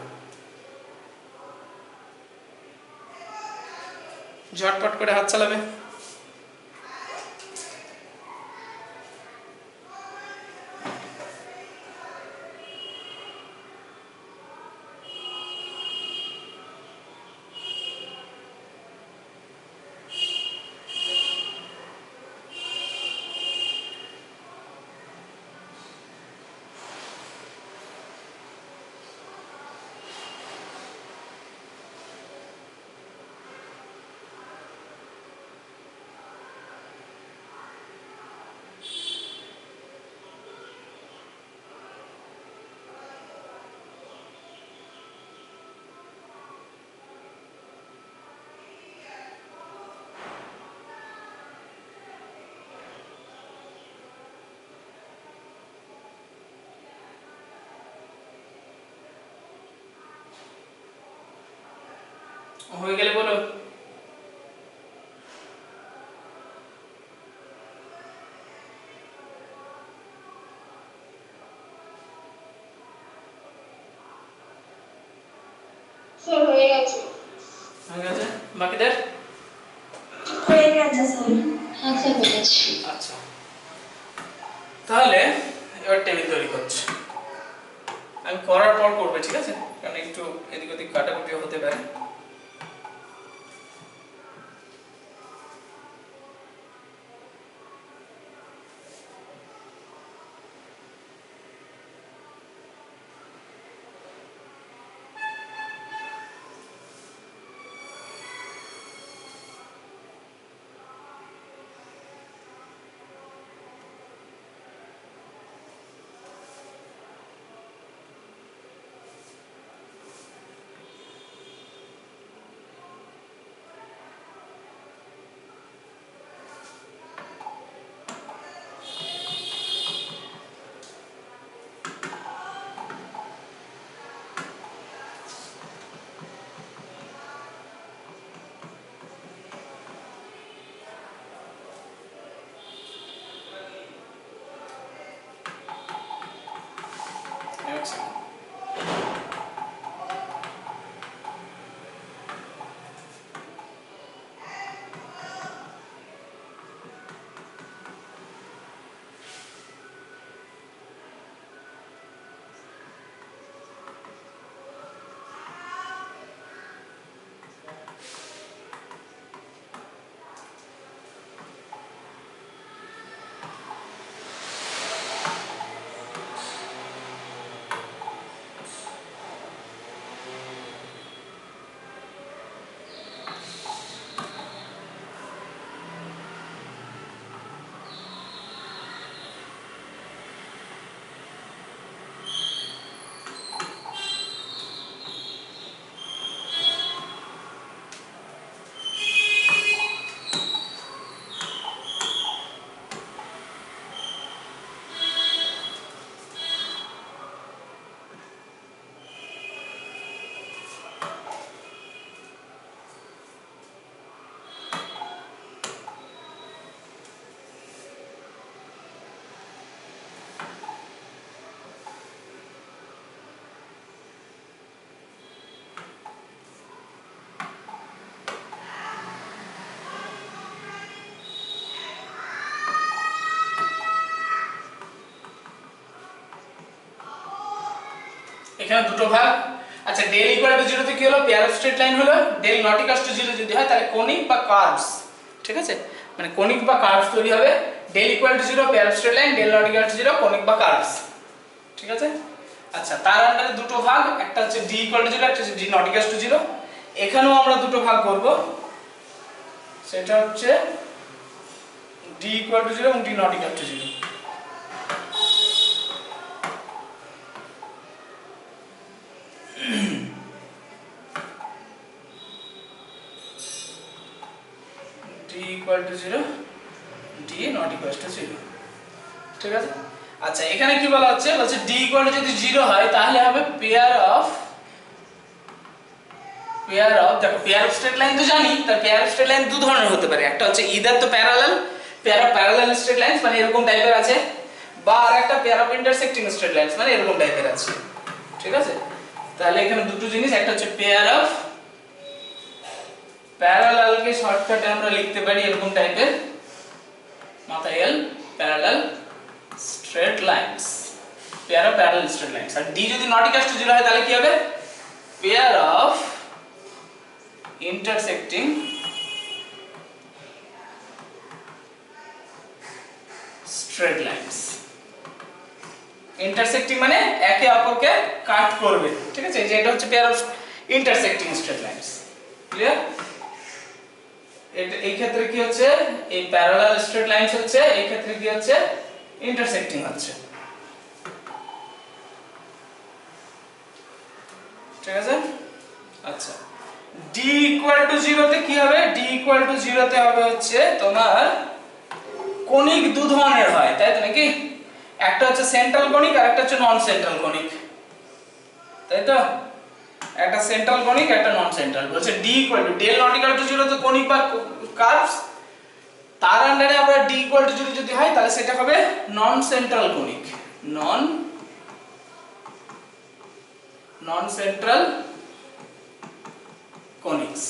ঝটপট করে হাত চালাবে। হয়ে গেলে বলো। স্যার হয়ে গেছে। হয়ে গেছে? বাকিদের? হয়ে গেছে স্যার। হ্যাঁ স্যার হয়ে গেছে। আচ্ছা, তাহলে এবার টেবিল তৈরি করছি। আমি করার পর করবে, ঠিক আছে, কারণ একটু এদিক ওদিক কাটাকুটিও হতে পারে। এখানে দুটো ভাগ। আচ্ছা ডেল ইকুয়াল টু 0 তে কি হলো, পেয়ার অফ স্ট্রেট লাইন হলো। ডেল নট ইকুয়াল টু 0 যদি হয় তাহলে কনিক বা কার্ভস, ঠিক আছে, মানে কনিক বা কার্ভস তৈরি হবে। Del equal to 0 pair of straight line, del not equal to 0 conic বা কার্ভস, ঠিক আছে। আচ্ছা তার আন্ডারে দুটো ভাগ, একটা হচ্ছে ডি ইকুয়াল টু 0, একটা হচ্ছে ডি নট ইকুয়াল টু 0। এখানেও আমরা দুটো ভাগ করব, সেটা হচ্ছে ডি ইকুয়াল টু 0 এবং D not equal to 0। d equal to 0, d not equal to 0, ঠিক আছে। আচ্ছা এখানে কি বলা হচ্ছে, বলছে d equal to যদি 0 হয় তাহলে হবে পেয়ার অফ দেখো পেয়ার অফ স্ট্রেট লাইন তো জানি, তার পেয়ার অফ স্ট্রেট লাইন দু ধরনের হতে পারে। একটা হচ্ছে ইদার তো parallel, pair of parallel straight lines মানে এরকম টাইপের আছে, বা আরেকটা pair of intersecting straight lines মানে এরকম টাইপের আছে, ঠিক আছে। তাহলে এখানে দুটো জিনিস, একটা হচ্ছে পেয়ার অফ প্যারালাল কে শর্টকাটে আমরা লিখতে পারি এরকম টাইপের, মাথায় এল parallel straight lines, pair of parallel straight lines. আর ডি যদি নট ইকুয়াল টু 0 হয় তাহলে কি হবে, pair of intersecting straight lines. Intersecting মানে একে অপরকে কাট করবে, ঠিক আছে, এই যে এটা হচ্ছে pair of intersecting straight lines, clear. এই ক্ষেত্রে কি হচ্ছে, এই প্যারালাল স্ট্রেট লাইনস হচ্ছে, এই ক্ষেত্রে কি হচ্ছে, ইন্টারসেক্টিং হচ্ছে, ঠিক আছে। আচ্ছা d ইকুয়াল টু 0 তে কি হবে, d ইকুয়াল টু 0 তে হবে হচ্ছে তোমার কনিক দু ধরনের হয়, তাই তো নাকি, একটা হচ্ছে সেন্ট্রাল কনিক আর একটা হচ্ছে নন সেন্ট্রাল কনিক, তাই তো, একটা সেন্ট্রাল কনিক একটা নন সেন্ট্রাল। বলছে d equal to del not equal to 0 তে কনিক বা কার্ভস, তার আন্ডারে আমরা d ইকুয়াল টু 0 যদি হয় তাহলে সেটা হবে নন সেন্ট্রাল কনিক, নন সেন্ট্রাল কনিক্স,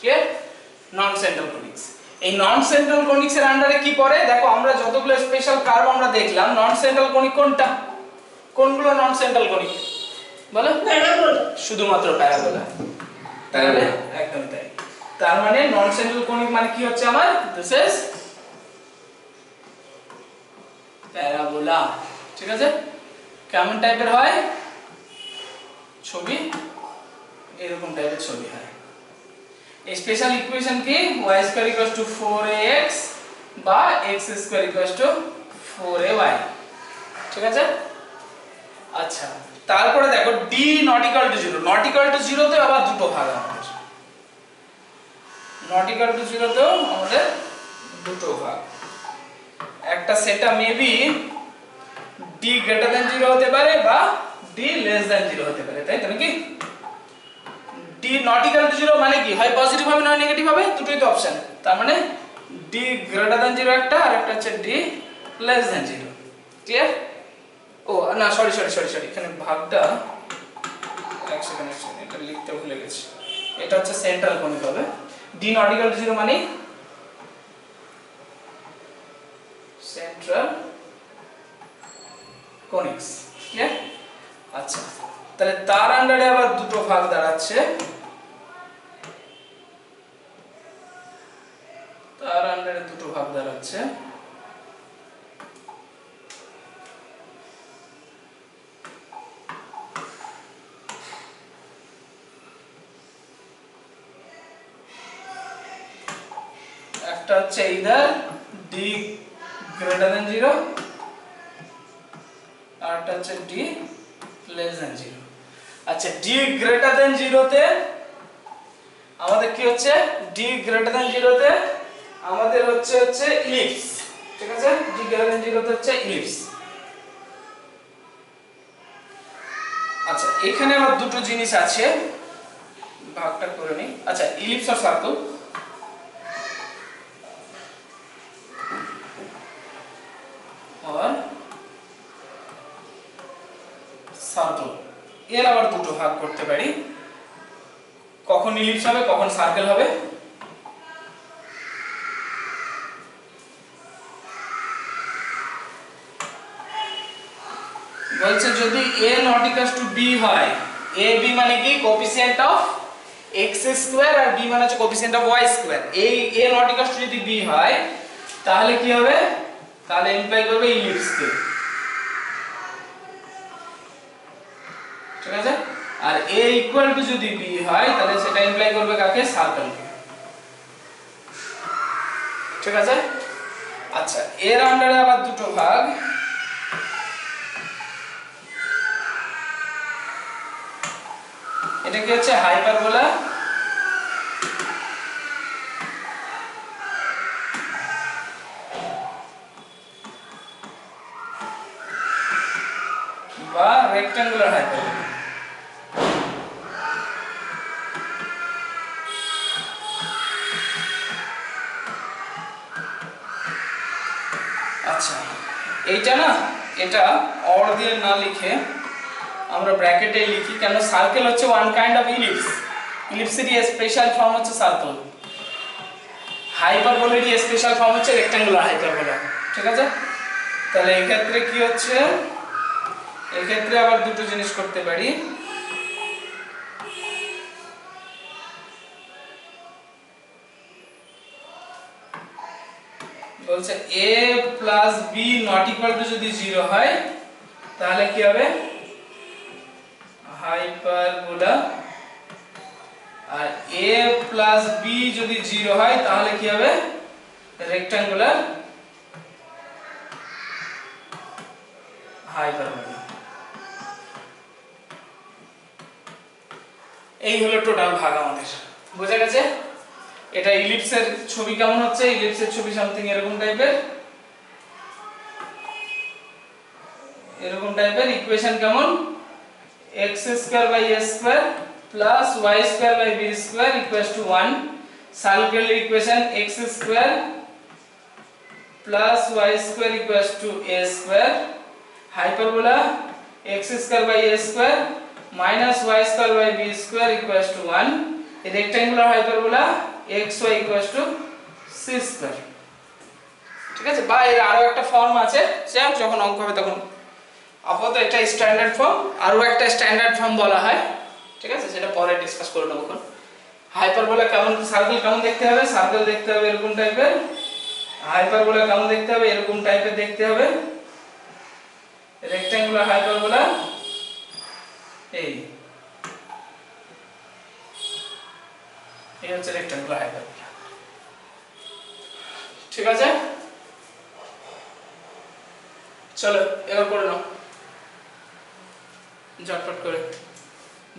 ক্লিয়ার, নন সেন্ট্রাল কনিক্স। এই নন সেন্ট্রাল কনিক্স এর আন্ডারে কি পড়ে, দেখো আমরা যতগুলো স্পেশাল কার্ভ আমরা দেখলাম, নন সেন্ট্রাল কনিক কোনটা, কোনগুলো নন সেন্ট্রাল কনিক বলো, শুধুমাত্র প্যারাবোলা, তাহলে একদম তাই। তার মানে নন সেন্ট্রাল কনিক মানে কি হচ্ছে আমার, দিস ইজ প্যারাবোলা, ঠিক আছে। কেমন টাইপের হয় ছবি, এরকম টাইপের ছবি হয়। এই স্পেশাল ইকুয়েশন কি, y square equals two 4ax বা x square equals to 4ay, ঠিক আছে। আচ্ছা তারপরে দেখো d not equal to 0, not equal to 0 তে আবার দুটো ভাগ আমাদের, নট ইকুয়াল টু 0 তেও আমাদের দুটো ভাগ, একটা সেটা মেবি d গ্রেটার দ্যান 0 হতে পারে বা d লেস দ্যান 0 হতে পারে, তাই তো নাকি। d নট ইকুয়াল টু 0 মানে কি, হয় পজিটিভ হবে নয় নেগেটিভ হবে, দুটোই তো অপশন। তার মানে d গ্রেটার দ্যান 0 একটা, আর একটা হচ্ছে d লেস দ্যান 0, ক্লিয়ার। ও না সরি এখানে ভাগটা এক সেকেন্ড এটা লিখতে ভুলে গেছি, এটা হচ্ছে সেন্ট্রাল কনিক হবে। d নট ইকুয়াল টু 0 মানে সেন্ট্রাল কনিক্স, ক্লিয়ার। আচ্ছা তাহলে তার আন্ডারে আবার দুটো ভাগ দাঁড়াচ্ছে, আন্ডারে দুটো ভাগ দাঁড়াচ্ছে। একটা হচ্ছে ইদার ডি গ্রেটার দেন 0 আর একটা হচ্ছে ডি লেস দেন 0। আচ্ছা, ডি গ্রেটার দেন 0 তে আমাদের কি হচ্ছে, ডি গ্রেটার দেন 0 তে আমাদের হচ্ছে ইলিপস। ঠিক আছে, ডি গ্রেটার দেন 0 তে হচ্ছে ইলিপস। আচ্ছা, এখানে আবার দুটো জিনিস আছে, ভাগটা করে নিই। আচ্ছা, ইলিপস আর সার্কেল। আর সার্কেল, এর আবার দুটো ভাগ করতে পারি, কখন ইলিপস হবে কখন সার্কেল হবে। বলছে যদি a not equals to b হয়, a b মানে কি কোএফিসিয়েন্ট অফ x স্কয়ার আর b মানে হচ্ছে কোএফিসিয়েন্ট অফ y স্কয়ার। এই a not equals to যদি b হয় তাহলে কি হবে, তাহলে ইমপ্লাই করবে ইলিপস কে। ঠিক আছে, আর a ইকুয়াল টু যদি b হয় তাহলে সেটা ইমপ্লাই করবে কাকে, সার্কেল কে। ঠিক আছে, আচ্ছা এর আন্ডারে আবার দুটো ভাগ, এটা কি হচ্ছে হাইপারবোলা বা রেক্ট্যাঙ্গুলার হাইপারবোলা। আচ্ছা, এইটা না, এটা অর দিয়ে না লিখে আমরা ব্র্যাকেটে লিখি, কেন সার্কেল হচ্ছে ওয়ান কাইন্ড অফ ইলিপস, ইলিপসেরই স্পেশাল ফর্ম হচ্ছে সার্কেল, হাইপারবোলারই স্পেশাল ফর্ম হচ্ছে রেক্ট্যাঙ্গুলার হাইপারবোলা। ঠিক আছে, তাহলে এই ক্ষেত্রে কি হচ্ছে, এই ক্ষেত্রে আবার দুটো জিনিস করতে পারি। বলছে a plus b not equal to যদি 0 হয় তাহলে কি হবে, হাইপারবোলা, আর a প্লাস b যদি 0 হয় তাহলে কি হবে, রেক্ট্যাঙ্গুলার হাইপারবোলা। এই হলো টোটাল ভাগ আমাদের, বোঝা গেছে। এটা ইলিপসের ছবি কেমন হচ্ছে, ইলিপসের ছবি সামথিং এরকম টাইপের, এরকম টাইপের ইকুয়েশন কেমন, x square by a square plus y square by b square equals to 1। Circle equation x square plus y square equals to a square. Hyperbola x square by a square minus y square by b square equals to 1। Rectangular hyperbola xy equals to c square. ঠিক আছে, বা এর আরো একটা form আছে, সে যখন অঙ্ক হবে তখন, আপাতত এটা স্ট্যান্ডার্ড ফর্ম, আরো একটা স্ট্যান্ডার্ড ফর্ম বলা হয়। ঠিক আছে, সেটা পরে ডিসকাস করে নেব। এখন হাইপারবোলা কেমন, সার্কেল কেমন দেখতে হবে, সার্কেল দেখতে হবে এরকম টাইপের, হাইপারবোলা কেমন দেখতে হবে, এরকম টাইপের দেখতে হবে। রেক্ট্যাঙ্গুলার হাইপারবোলা এই হচ্ছে রেক্ট্যাঙ্গুলার হাইপারবোলা। ঠিক আছে, চলো এবার করে নাও ঝটপট করে।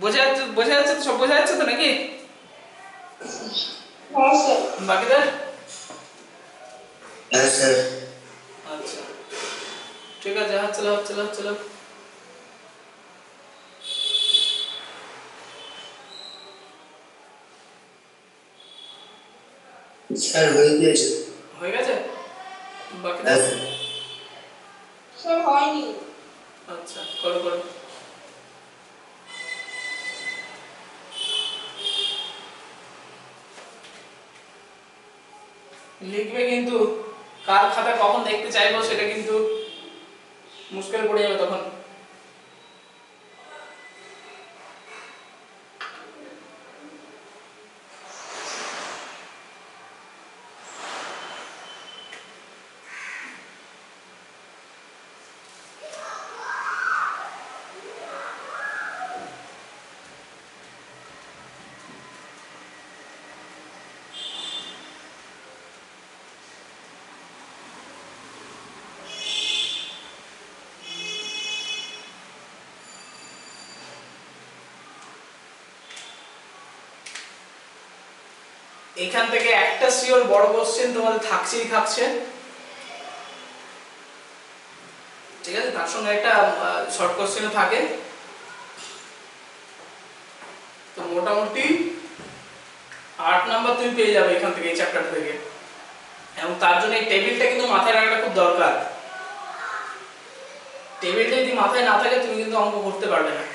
বোঝা যাচ্ছে তো, সব বোঝা যাচ্ছে তো নাকি? হ্যাঁ স্যার। বাকিদের? হ্যাঁ স্যার। আচ্ছা ঠিক আছে, হাত চালাও চালাও চালাও। স্যার হয়ে গেছে। হয়ে গেছে বাকিদের? স্যার হয়নি। আচ্ছা করো করো। লিখবে কিন্তু, কার খাতা কখন দেখতে চাইবো সেটা কিন্তু মুশকিল পড়ে যাবে তখন। এখান থেকে একটা শিওর বড় কোশ্চেন তোমাদের থাকছে, ঠিক আছে, তার সঙ্গে একটা শর্ট কোশ্চেনও থাকে। তো মোটামুটি 8 নাম্বার তুমি পেয়ে যাবে এখান থেকে, এই চ্যাপ্টার থেকে। এবং তার জন্য এই টেবিলটা কিন্তু মাথায় রাখাটা খুব দরকার। টেবিলটা যদি মাথায় না থাকে তুমি কিন্তু অঙ্ক করতে পারবে না।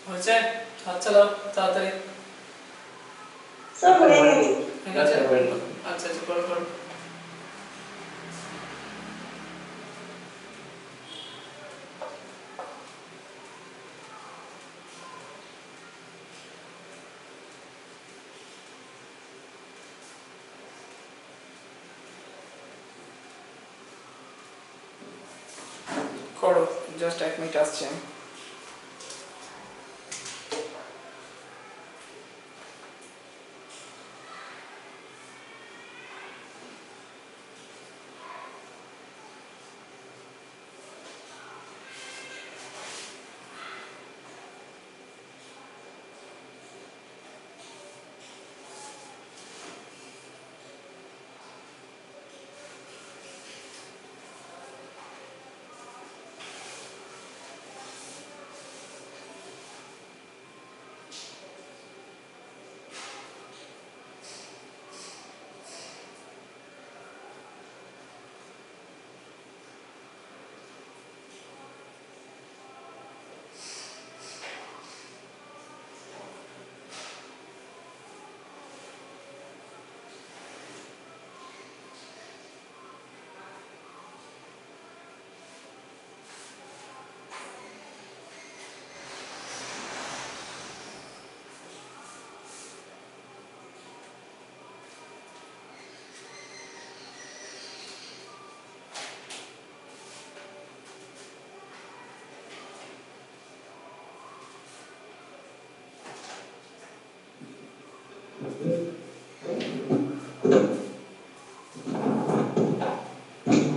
হয়েছে? হাত চালাও তাড়াতাড়ি। স্যার হয়ে গেছে। ঠিক আছে, আচ্ছা আচ্ছা, করো করো। করো, জাস্ট 1 মিনিট আসছি আমি।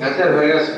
হ্যাঁ স্যার হয়ে গেছে।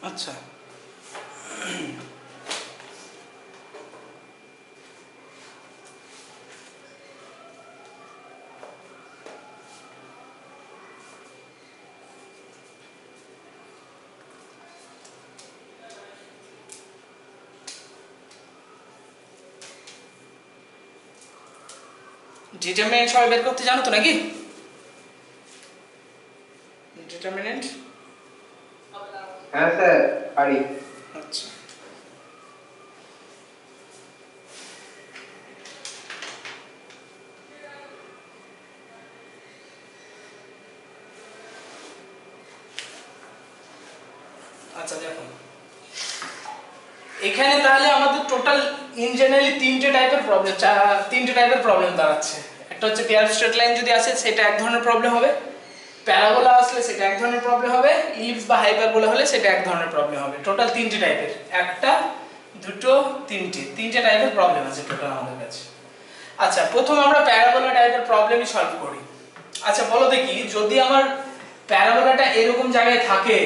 আচ্ছা, ডিটারমিনেন্ট সবাই বের করতে জানো তো নাকি? ডিটারমিনেন্ট হ্যাঁ স্যার পারি। আচ্ছা আচ্ছা দেখো এখানে তাহলে আমাদের টোটাল ইন জেনারেলি তিনটে টাইপের প্রবলেম দাঁড়াচ্ছে। একটা হচ্ছে কার্ভ স্ট্রেট লাইন যদি আসে সেটা এক ধরনের প্রবলেম হবে, প্যারাবোলা আসলে সেটা এক ধরনের প্রবলেম হবে, ইলিপস বা হাইপারবোলা হলে সেটা এক ধরনের প্রবলেম হবে। টোটাল তিনটে টাইপের, একটা দুটো তিনটে টাইপের প্রবলেম আছে টোটাল আমাদের কাছে। আচ্ছা প্রথমে আমরা প্যারাবোলা টাইপের প্রবলেমই সলভ করি। আচ্ছা বলো দেখি, যদি আমার প্যারাবোলাটা এরকম জায়গায় থাকে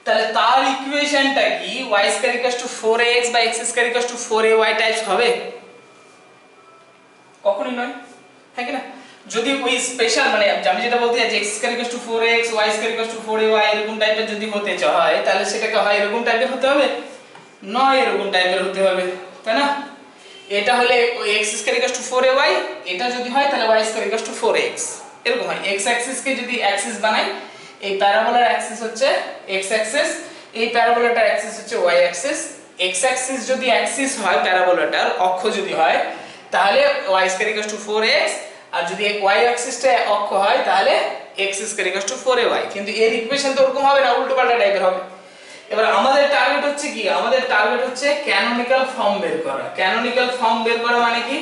তাহলে তার ইকুয়েশনটা কি y square equals two 4ax বা x square equals to 4ay types হবে? কখনোই নয়, হ্যাঁ কি না? যদি ওই স্পেশাল মানে আমি যেটা বলতে চাই যে x square equals two 4ax y square equals to 4ay এরকম টাইপের যদি হতে চায় তাহলে সেটাকে হয় এরকম টাইপের হতে হবে, নয় এরকম টাইপের হতে হবে, তাই না? এটা হলে ওই x square equals to 4ay, এটা যদি হয় তাহলে y square equals to 4x এরকম হয়। x অ্যাক্সিস কে যদি অ্যাক্সিস বানাই, এই প্যারাবোলার অ্যাক্সিস হচ্ছে x অ্যাক্সিস, এই প্যারাবোলাটার অ্যাক্সিস হচ্ছে y অ্যাক্সিস। x অ্যাক্সিস যদি অ্যাক্সিস হয় প্যারাবোলাটার অক্ষ যদি হয় তাহলে y square equals to 4x, আর যদি y অ্যাক্সিসটা অক্ষ হয় তাহলে x square equals to 4ay। কিন্তু এর ইকুয়েশন তো ওরকম হবে না, উল্টোপাল্টা টাইপের হবে। এবার আমাদের টার্গেট হচ্ছে কি? আমাদের টার্গেট হচ্ছে ক্যানোনিক্যাল ফর্ম বের করা। ক্যানোনিক্যাল ফর্ম বের করা মানে কি?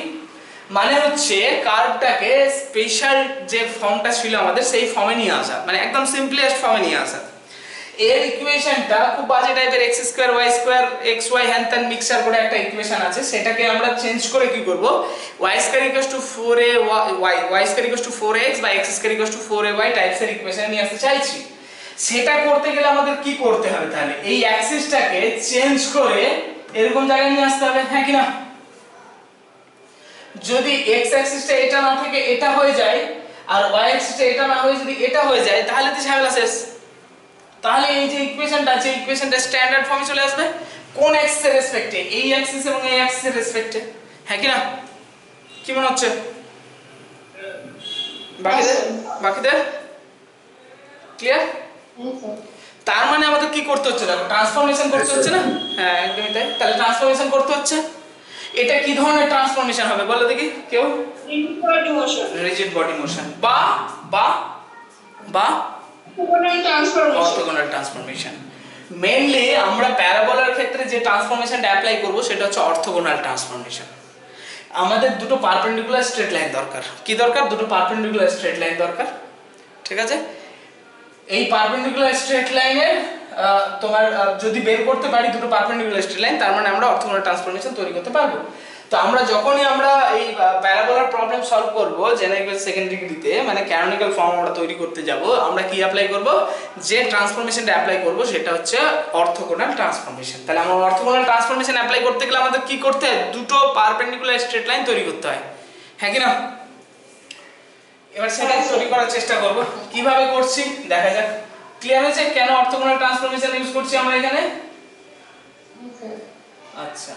মানে হচ্ছে কার্ভটাকে স্পেশাল যে ফর্মটা ছিল আমাদের সেই ফর্মে নিয়ে আসা, মানে একদম সিম্পলেস্ট ফর্মে নিয়ে আসা। এর ইকুয়েশনটা খুব বাজে টাইপের, x square y square xy হ্যান ত্যান মিক্সচার করে একটা ইকুয়েশন আছে, সেটাকে আমরা চেঞ্জ করে কি করব, y square equals to 4a y square equals to 4x বা x square equals to 4ay টাইপসের ইকুয়েশন নিয়ে আসতে চাইছি। সেটা করতে গেলে আমাদের কি করতে হবে? তাহলে এই অ্যাক্সিসটাকে চেঞ্জ করে এরকম জায়গায় নিয়ে আসতে হবে, হ্যাঁ কি না? যদি x অ্যাক্সিসটা এটা না থেকে এটা হয়ে যায় আর y অ্যাক্সিসটা এটা না হয়ে যদি এটা হয়ে যায় তাহলে তো ঝামেলা শেষ। তাহলে এই যে ইকুয়েশনটা আছে ইকুয়েশনটা স্ট্যান্ডার্ড ফর্মে চলে আসবে কোন অ্যাক্সিসের রেসপেক্টে? এই অ্যাক্সিস এবং এই অ্যাক্সিসের রেসপেক্টে, হ্যাঁ কি না? কি মনে হচ্ছে বাকিদের? ক্লিয়ার? তার মানে আমাদের কি করতে হচ্ছে? দেখো ট্রান্সফরমেশন করতে হচ্ছে না? হ্যাঁ একদমই তাই। তাহলে ট্রান্সফরমেশন করতে হচ্ছে। এটা কি ধরনের ট্রান্সফরমেশন হবে বলো দেখি কেউ? রিজিড বডি মোশন বা বা বা অর্থোগোনাল ট্রান্সফরমেশন। মেইনলি আমরা প্যারাবোলার ক্ষেত্রে যে ট্রান্সফরমেশনটা অ্যাপ্লাই করব সেটা হচ্ছে অর্থোগোনাল ট্রান্সফরমেশন। আমাদের দুটো পারপেন্ডিকুলার স্ট্রেট লাইন দরকার। কি দরকার? দুটো পারপেন্ডিকুলার স্ট্রেট লাইন দরকার, ঠিক আছে? এই পারপেন্ডিকুলার স্ট্রেট লাইনের তোমার যদি বের করতে পারি দুটো পারপেন্ডিকুলার স্ট্রেট লাইন, তার মানে আমরা অর্থোগোনাল ট্রান্সফরমেশন তৈরি করতে পারবো। তো আমরা যখনই আমরা এই প্যারাবোলার প্রবলেম সলভ করব জেনারেল সেকেন্ড ডিগ্রিতে, মানে ক্যানোনিক্যাল ফর্ম আমরা তৈরি করতে যাব, আমরা কি অ্যাপ্লাই করব? যে ট্রান্সফরমেশনটা অ্যাপ্লাই করব সেটা হচ্ছে অর্থোগোনাল ট্রান্সফরমেশন। তাহলে আমরা অর্থোগোনাল ট্রান্সফরমেশন অ্যাপ্লাই করতে গেলে আমাদের কি করতে হয়? দুটো পারপেন্ডিকুলার স্ট্রেট লাইন তৈরি করতে হয়, হ্যাঁ কি না? এবার সেটা তৈরি করার চেষ্টা করব। কিভাবে করছি দেখা যাক। ক্লিয়ার হয়েছে কেন অর্থোগোনাল ট্রান্সফরমেশন ইউজ করছি আমরা এখানে? আচ্ছা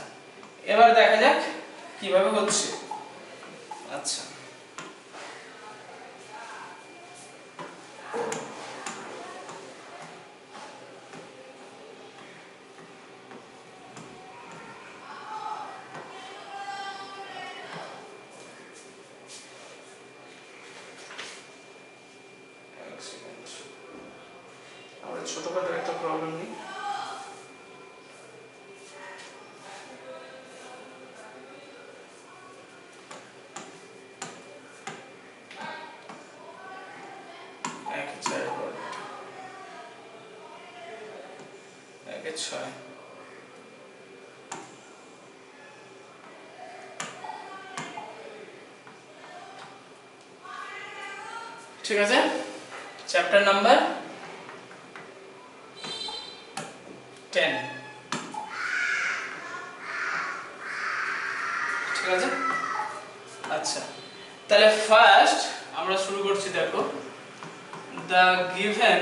এবার দেখা যাক কিভাবে হচ্ছে। আচ্ছা আমরা ছোটখাটো একটা প্রবলেম নেই। ঠিক আছে, চ্যাপ্টার নাম্বার 10, ঠিক আছে? আচ্ছা তাহলে ফার্স্ট আমরা শুরু করছি। দেখো the given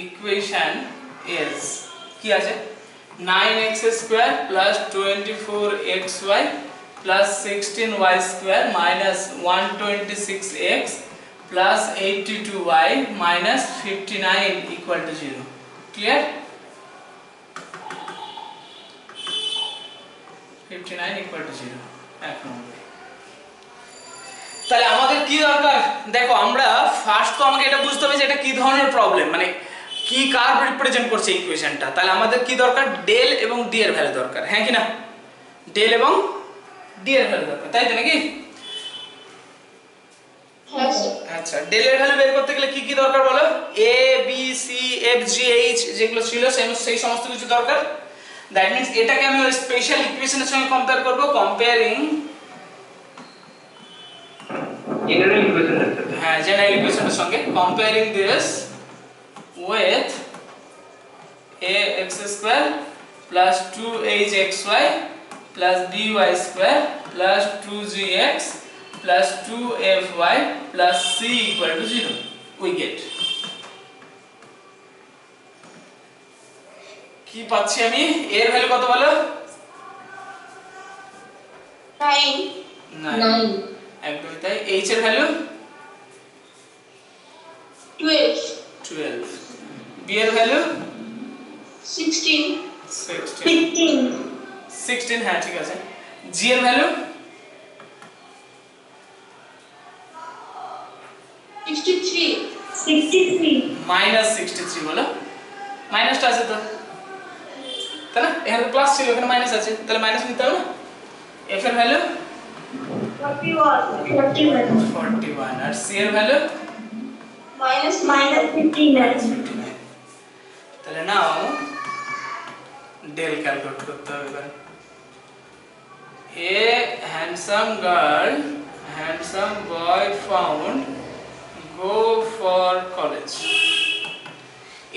equation is কি আছে? 9x² + 24xy plus 16y square minus 126x plus 82y minus 59 equal to 0. Clear? 59 equal to 0. এক নম্বর। তাহলে আমাদের কি দরকার? দেখো আমরা ফার্স্ট তো আমাকে এটা বুঝতে হবে যে এটা কি ধরনের প্রবলেম, মানে কি কার্ভ রিপ্রেজেন্ট করছে ইকুয়েশনটা। তাহলে আমাদের কি দরকার? ডেল এবং ডি এর ভ্যালু দরকার, হ্যাঁ কি না? ডেল এবং ডি এর ভ্যালু দরকার, তাই তো নাকি? হ্যাঁ স্যার। আচ্ছা, ডেল এর ভ্যালু বের করতে গেলে কি কি দরকার বলো? A B C F G H যেগুলো ছিল সেই সমস্ত কিছু দরকার। দ্যাট মিন্স এটাকে আমি ওই স্পেশাল ইকুয়েশনের সঙ্গে কম্পেয়ার করব, কম্পেয়ারিং জেনারেল ইকুয়েশনের সাথে। হ্যাঁ, জেনারেল ইকুয়েশনের সঙ্গে comparing this with ax square plus 2hxy plus by square plus 2gx plus 2fy plus c equal to 0 we get কি পাচ্ছি আমি? এর ভ্যালু কত বলো? 9 9 একদমই তাই। h এর ভ্যালু 12 12, b এর ভ্যালু 16 16 হ্যাঁ ঠিক আছে। g এর ভ্যালু 63 মাইনাস 63 বলো। মাইনাসটা আছে তো, তাই না? এখানে প্লাস ছিল, এখানে মাইনাস আছে, তাহলে মাইনাস নিতে হবে না। f এর ভ্যালু 41 আর c এর ভ্যালু -59। তাহলে নাও ডেল ক্যালকুলেট করতে হবে এবার। A handsome girl, handsome boy found go for college.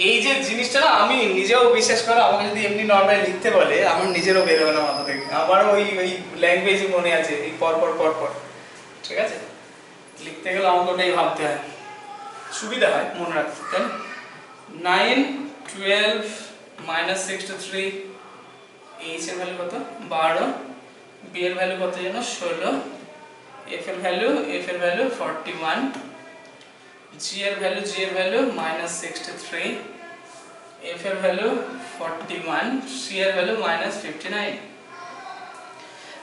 এই যে জিনিসটা না আমি নিজেও বিশ্বাস করো, আমাকে যদি এমনি নরমালি লিখতে বলে আমার নিজেরও বের হবে না মাথা থেকে। আমারও ওই ল্যাঙ্গুয়েজই মনে আছে, এই পর পর ঠিক আছে। লিখতে গেলে আমাকে ওটাই ভাবতে হয়, সুবিধা হয় মনে রাখতে, তাই না? 9 12 minus 63, h এর ভ্যালু কত? 12, b এর ভ্যালু কত জানো? 16, f এর ভ্যালু 41, g এর ভ্যালু -63, f এর ভ্যালু 41, c এর ভ্যালু -59।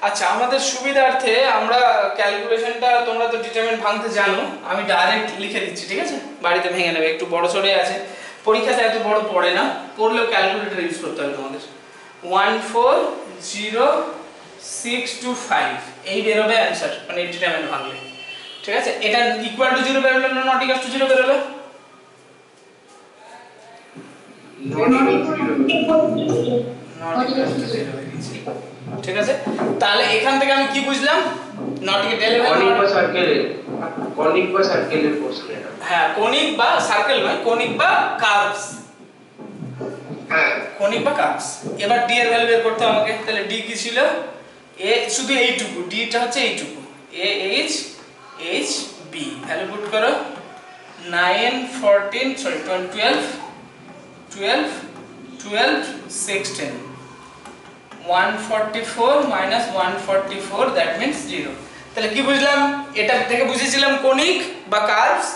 আচ্ছা, আমাদের সুবিধার্থে আমরা ক্যালকুলেশনটা, তোমরা তো ডিটারমিনেন্ট ভাঙতে জানো, আমি ডাইরেক্ট লিখে দিচ্ছি, ঠিক আছে? বাড়িতে ভেঙে নেবে, একটু বড় সরে আছে, পরীক্ষাতে এত বড় পড়ে না, পড়লেও ক্যালকুলেটর ইউজ করতে হবে তোমাদের। 14065 এই বেরোবে অ্যানসার, মানে ডিটারমিনেন্ট ভাঙলে, ঠিক আছে? এটা ইকুয়াল টু 0 বেরোলো না নট ইকুয়াল টু 0 বেরোলো? নট ইকুয়াল টু 0 বেরিয়েছে, ঠিক আছে? তাহলে এখান থেকে আমি কি বুঝলাম? নট ইকুয়াল ডেল কনিক বা সার্কেলের প্রশ্ন এটা। হ্যাঁ, কনিক বা সার্কেল নয়, কনিক বা কার্ভস। হ্যাঁ, কনিক বা কার্ভস। এবার ডি এর ভ্যালু বের করতে হবে আমাকে। তাহলে ডি কি ছিল? এ শুধু এইটুকু, ডিটা হচ্ছে এইটুকু, a h h b. Value put করো 9 14 সরি 12 12 12 16, 144 minus 144 that means 0। তাহলে কি বুঝলাম? এটা থেকে বুঝেছিলাম কনিক বা কার্ভস।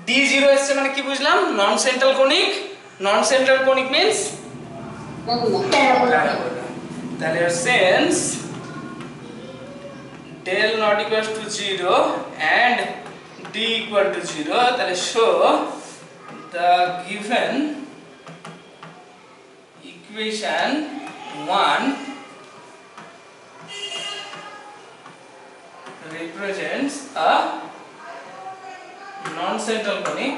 ডি 0 এসছে মানে কি বুঝলাম? নন সেন্ট্রাল কনিক। নন সেন্ট্রাল কনিক মিন্স প্যারাবোলা। তাহলে since del not equals to 0 and d equal to 0, তাহলে show the given equation 1 represents a non-central conic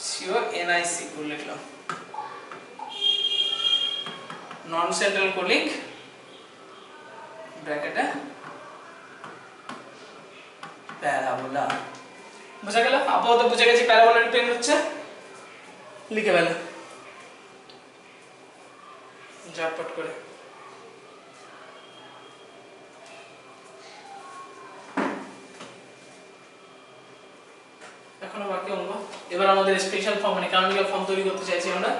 sure NIC করে লিখলাম, non-central conic ব্র্যাকেটে প্যারাবোলা। বুঝা গেল? আপাতত বুঝে গেছি প্যারাবোলা রিপ্রেজেন্ট হচ্ছে, লিখে ফেল ঝটপট করে। এখনো বাকি অঙ্ক, এবার আমাদের স্পেশাল ফর্ম মানে ক্যানোনিক্যাল ফর্ম তৈরি করতে চাইছি আমরা।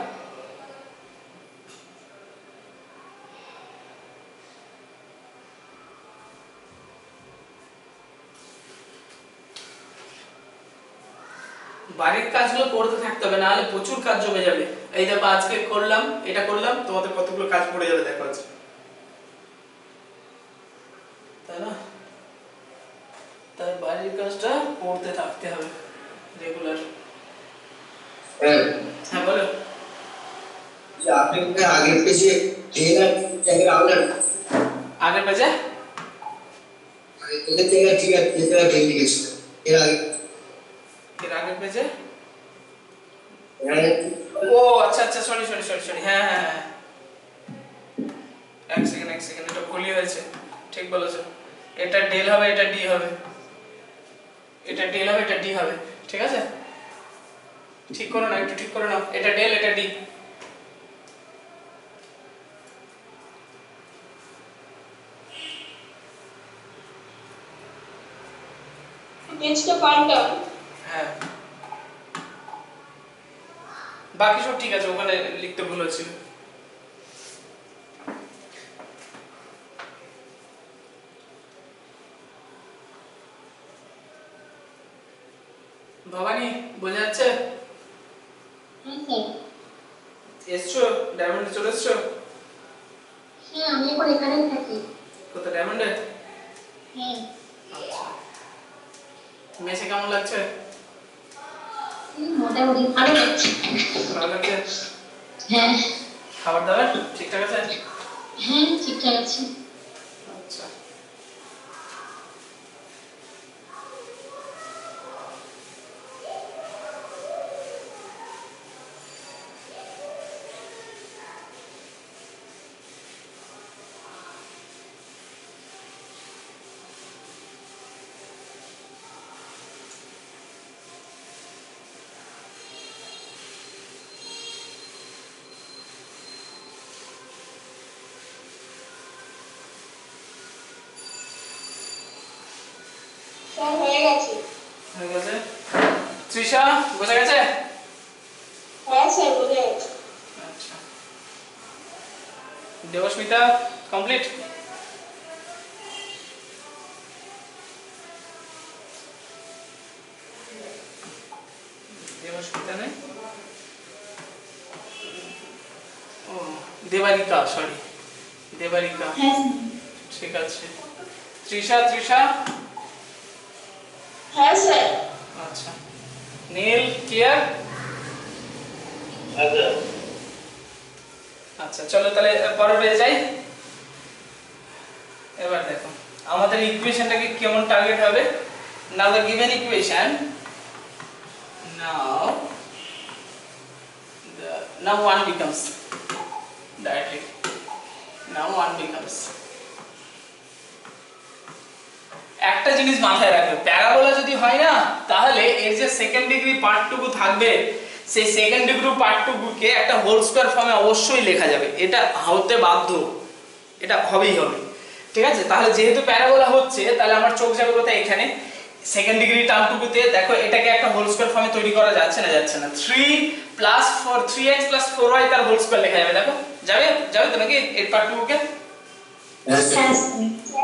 বাড়ির কাজগুলো করতে থাকতে হবে, নাহলে প্রচুর কাজ জমে যাবে। এই দেখো আজকে করলাম, এটা করলাম, তোমাদের কতগুলো কাজ পড়ে যাবে দেখো আজকে, তাই না? তাই বাড়ির কাজটা করতে থাকতে হবে রেগুলার। হ্যাঁ বলো। আপনি আগের পেজে আগের পেজে এর আগের পেজে ও আচ্ছা আচ্ছা, সরি সরি সরি সরি, হ্যাঁ হ্যাঁ হ্যাঁ, এক সেকেন্ড, এটা ভুলই হয়েছে, ঠিক বলেছো। এটা ডেল হবে, এটা ডি হবে, এটা ডেল হবে, এটা ডি হবে, ঠিক আছে? ঠিক করো না, একটু ঠিক করে নাও, এটা ডেল, এটা ডি। পেজটা পাল্টাও। হ্যাঁ, বাকি সব ঠিক আছে, ওখানে লিখতে ভুল হয়েছিল। ভবানী বোঝা যাচ্ছে? হ্যাঁ স্যার। এসছো ডায়মন্ডে, চলে এসছো? হ্যাঁ আমি এখন এখানেই থাকি। কোথায়, ডায়মন্ডে? হ্যাঁ। আচ্ছা, মেসে কেমন লাগছে? মোটামুটি ভালো লাগছে। ভালো লাগছে? হ্যাঁ। খাবার দাবার ঠিকঠাক আছে? হ্যাঁ ঠিকঠাক আছে। আচ্ছা, স্যার হয়ে গেছে। হয়ে গেছে। তৃষা বোঝা গেছে? হ্যাঁ স্যার বোঝা গেছে। আচ্ছা, দেবস্মিতা কমপ্লিট? দেবস্মিতা নেই, ও দেবারিকা, সরি দেবারিকা, হ্যাঁ ঠিক আছে। তৃষা, তৃষা? হ্যাঁ স্যার। আচ্ছা, নীল ক্লিয়ার? আচ্ছা আচ্ছা চলো তাহলে পরের পেজে যাই। এবার দেখো আমাদের ইকুয়েশনটাকে কেমন টার্গেট হবে। Now the given equation, now one becomes directly, now one becomes, একটা জিনিস মাথায় রাখবে, প্যারাবোলা যদি হয় না তাহলে এর যে সেকেন্ড ডিগ্রি পার্টটুকু থাকবে সেই সেকেন্ড ডিগ্রি পার্টটুকুকে একটা হোল স্কয়ার ফর্মে অবশ্যই লেখা যাবে, এটা হতে বাধ্য, এটা হবেই হবে, ঠিক আছে? তাহলে যেহেতু প্যারাবোলা হচ্ছে তাহলে আমার চোখ যাবে কোথায়, এখানে সেকেন্ড ডিগ্রি টার্মটুকুতে। দেখো এটাকে একটা হোল স্কয়ার ফর্মে তৈরি করা যাচ্ছে না, যাচ্ছে না। 3x + 4y তার হোল স্কয়ার লেখা যাবে, দেখো যাবে, যাবে তো নাকি এই পার্টটুকুকে?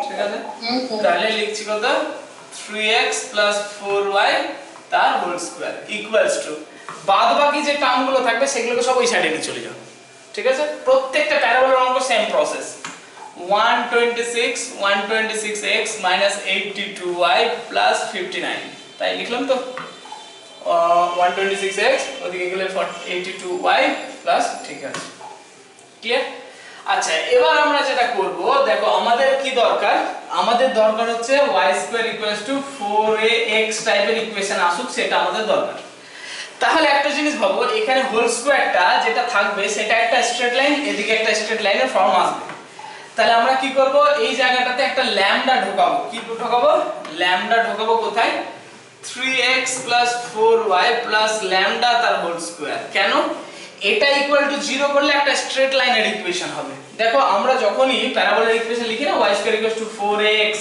ঠিক আছে, তাহলে লিখছি কত, 3x + 4y তার হোল স্কয়ার ইকুয়ালস টু, বাদ বাকি যে টার্মগুলো থাকবে সেগুলোকে সব ওই সাইডে নিয়ে চলে যাও, ঠিক আছে? প্রত্যেকটা প্যারাবোলার অঙ্ক সেম প্রসেস, 126x - 82y + 59, তাই লিখলাম তো, 126x ওদিকে গেলে 82y প্লাস, ঠিক আছে ক্লিয়ার? আচ্ছা এবার আমরা যেটা করব, দেখো আমাদের কি দরকার, আমাদের দরকার হচ্ছে y² = 4ax টাইপের ইকুয়েশন আসুক, সেটা আমাদের দরকার। তাহলে একটা জিনিস ভাবো, এখানে হোল স্কয়ারটা যেটা থাকবে সেটা একটা স্ট্রেট লাইন, এদিকে একটা স্ট্রেট লাইনের ফর্ম আসবে। তাহলে আমরা কি করব, এই জায়গাটাতে একটা ল্যামডা ঢোকাবো, কি ঢোকাবো, ল্যামডা ঢোকাবো কোথায়, 3x + 4y + ল্যামডা তার হোল স্কয়ার। কেন, এটা ইকুয়াল টু 0 করলে একটা স্ট্রেট লাইনের ইকুয়েশন হবে। দেখো আমরা যখনই প্যারাবোলার ইকুয়েশন লিখি না, y² = 4x,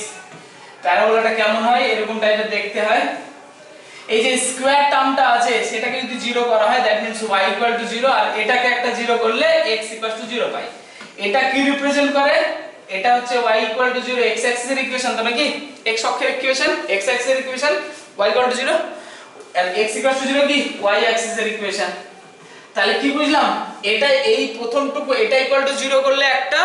প্যারাবোলাটা কেমন হয়, এরকম টাইপের দেখতে হয়। এই যে স্কয়ার টার্মটা আছে সেটাকে যদি 0 করা হয় that means y equal to 0 আর এটাকে একটা 0 করলে x ইকুয়াল টু 0 পাই। এটা কি রিপ্রেজেন্ট করে? এটা হচ্ছে y equal to 0 x axis এর ইকুয়েশন তো নাকি x অক্ষের ইকুয়েশন x অ্যাক্সিস এর ইকুয়েশন y ইকুয়াল টু 0 আর x ইকুয়াল টু 0 কি y অ্যাক্সিস এর ইকুয়েশন। তাহলে কি বুঝলাম? এটা এই প্রথমটুকু এটা ইকুয়াল টু 0 করলে একটা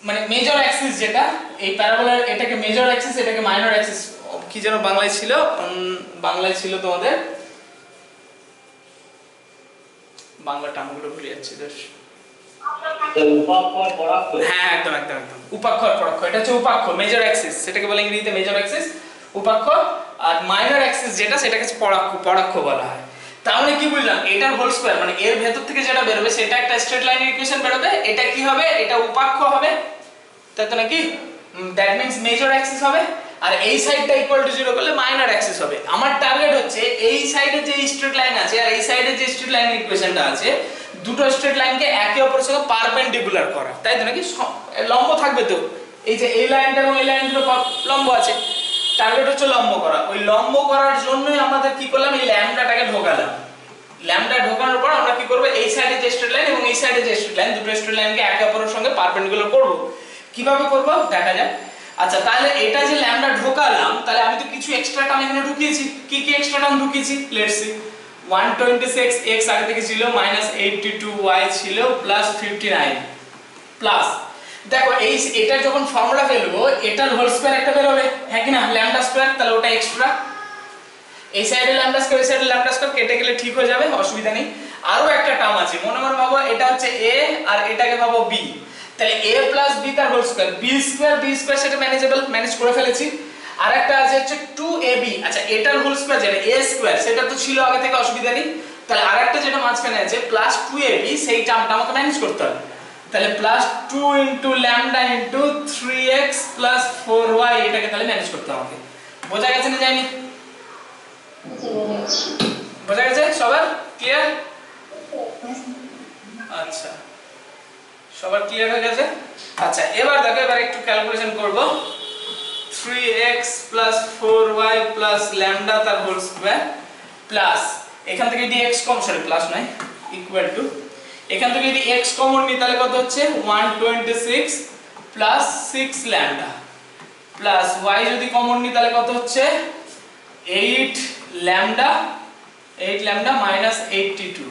মানে মেজর অ্যাক্সিস যেটা এই প্যারাবোলার এটাকে মেজর অ্যাক্সিস এটাকে মাইনর অ্যাক্সিস কি যেন বাংলায় ছিল তোমাদের বাংলা টার্মগুলো ভুলে যাচ্ছি দোষ। উপাক্ষ আর পরাক্ষ। হ্যাঁ একদম উপাক্ষ আর পরাক্ষ এটা হচ্ছে উপাক্ষ মেজর অ্যাক্সিস সেটাকে বলে ইংরেজিতে মেজর অ্যাক্সিস উপাক্ষ আর মাইনর অ্যাক্সিস যেটা সেটাকে পরাক্ষ বলা হয়। তাহলে কি বুঝলাম? এটার হোল স্কয়ার মানে এর ভেতর থেকে যেটা বের হবে সেটা একটা স্ট্রেট লাইনের ইকুয়েশন বের হবে। এটা কি হবে? এটা উপাক্ষ হবে তাই তো নাকি দ্যাট মিন্স মেজর অ্যাক্সিস হবে আর এই সাইডটা ইকুয়াল টু 0 করলে মাইনর অ্যাক্সিস হবে। আমার টার্গেট হচ্ছে এই সাইডে যে স্ট্রেট লাইন আছে আর এই সাইডে যে স্ট্রেট লাইনের ইকুয়েশনটা আছে দুটো স্ট্রেট লাইনকে একে অপরের সঙ্গে পারপেন্ডিকুলার করা তাই তো নাকি লম্ব থাকবে তো এই যে এই লাইনটা এবং এই লাইন দুটো লম্ব আছে টার্গেট হচ্ছে লম্ব করা। ওই লম্ব করার জন্যই আমাদের কি করলাম এই ল্যামডাটাকে ঢোকালাম। ল্যামডা ঢোকানোর পর আমরা কি করব এই সাইডে যে স্ট্রেট লাইন এবং এই সাইডে যে স্ট্রেট লাইন দুটো স্ট্রেট লাইনকে একে অপরের সঙ্গে পারপেন্ডিকুলার করব। কিভাবে করব দেখা যাক। আচ্ছা তাহলে এটা যে ল্যামডা ঢোকালাম তাহলে আমি তো কিছু এক্সট্রা টার্ম এখানে ঢুকিয়েছি। কি কি এক্সট্রা টার্ম ঢুকিয়েছি লেটস সি 126 x আগে থেকে ছিল -82 y ছিল +59 প্লাস দেখো এই এটা যখন ফর্মুলা ফেলবো এটার হোল স্কয়ার একটা বের হবে হ্যাঁ কি না ল্যামডা স্কয়ার তাহলে ওটা এক্সট্রা এই সাইডে ল্যামডা স্কয়ার এই সাইডে ল্যামডা স্কয়ার কেটে গেলে ঠিক হয়ে যাবে অসুবিধা নেই। আরো একটা টার্ম আছে মনে মনে ভাবো এটা হচ্ছে a আর এটাকে ভাবো b তাহলে a + b তার হোল স্কয়ার b স্কয়ার সেটা ম্যানেজ করে ফেলেছি। আর একটা আছে হচ্ছে 2ab আচ্ছা এটার হোল স্কয়ার যেটা a স্কয়ার সেটা তো ছিল আগে থেকে অসুবিধা নেই। তাহলে আরেকটা যেটা মাঝখানে আছে +2ab সেই টার্মটা আমাকে ম্যানেজ করতে হবে। তাহলে +2 * ল্যামডা * 3x + 4y এটাকে তাহলে ম্যানেজ করতে হবে। বোঝা গেছে না জানি? বোঝা গেছে সবার ক্লিয়ার? আচ্ছা সবার ক্লিয়ার হয়ে গেছে? আচ্ছা এবার দেখো এবার একটু ক্যালকুলেশন করব 3x + 4y + ল্যামডা তার হোল স্কয়ার প্লাস এখান থেকে যদি x কম সরি প্লাস নয় ইকুয়াল টু এখান থেকে যদি x কমন নিই তাহলে কত হচ্ছে 126 + 6 ল্যামডা প্লাস y যদি কমন নিই তাহলে কত হচ্ছে 8 ল্যামডা -82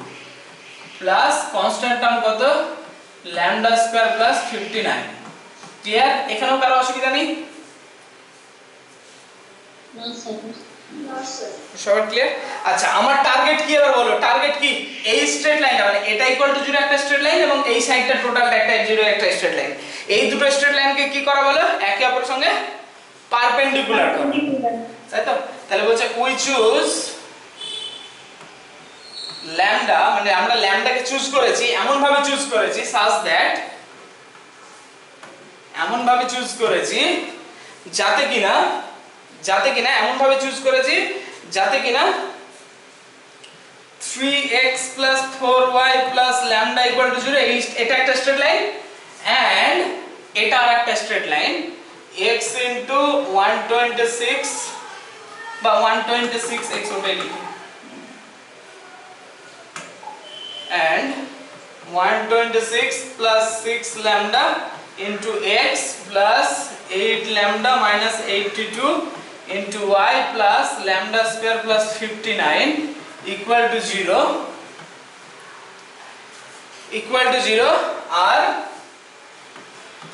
প্লাস কনস্ট্যান্ট টার্ম কত ল্যামডা স্কয়ার প্লাস 59 ক্লিয়ার? এখানেও কারো অসুবিধা নেই? না স্যার সবার ক্লিয়ার? আচ্ছা আমার টার্গেট কি এবার বলো টার্গেট কি এই স্ট্রেট লাইনটা মানে এটা ইকুয়াল টু 0 একটা স্ট্রেট লাইন এবং এই সাইডটা টোটালটা একটা 0 একটা স্ট্রেট লাইন এই দুটো স্ট্রেট লাইনকে কি করা বলো একে অপরের সঙ্গে পারপেন্ডিকুলার করা তাই তো? তাহলে বলছে উই চুজ ল্যামডা মানে আমরা ল্যামডাকে চুজ করেছি এমন ভাবে চুজ করেছি সাজ দ্যাট এমন ভাবে চুজ করেছি যাতে কিনা এমন ভাবে চুজ করেছি যাতে কিনা 3x + 4y + ল্যামডা = 0 এটা একটা স্ট্রেট লাইন এন্ড এটা আরেকটা স্ট্রেট লাইন x * 126 বা 126x ওটাই লিখি and 126 + 6 lambda into x plus 8 lambda minus 82 into y plus lambda square plus 59 equal to 0 R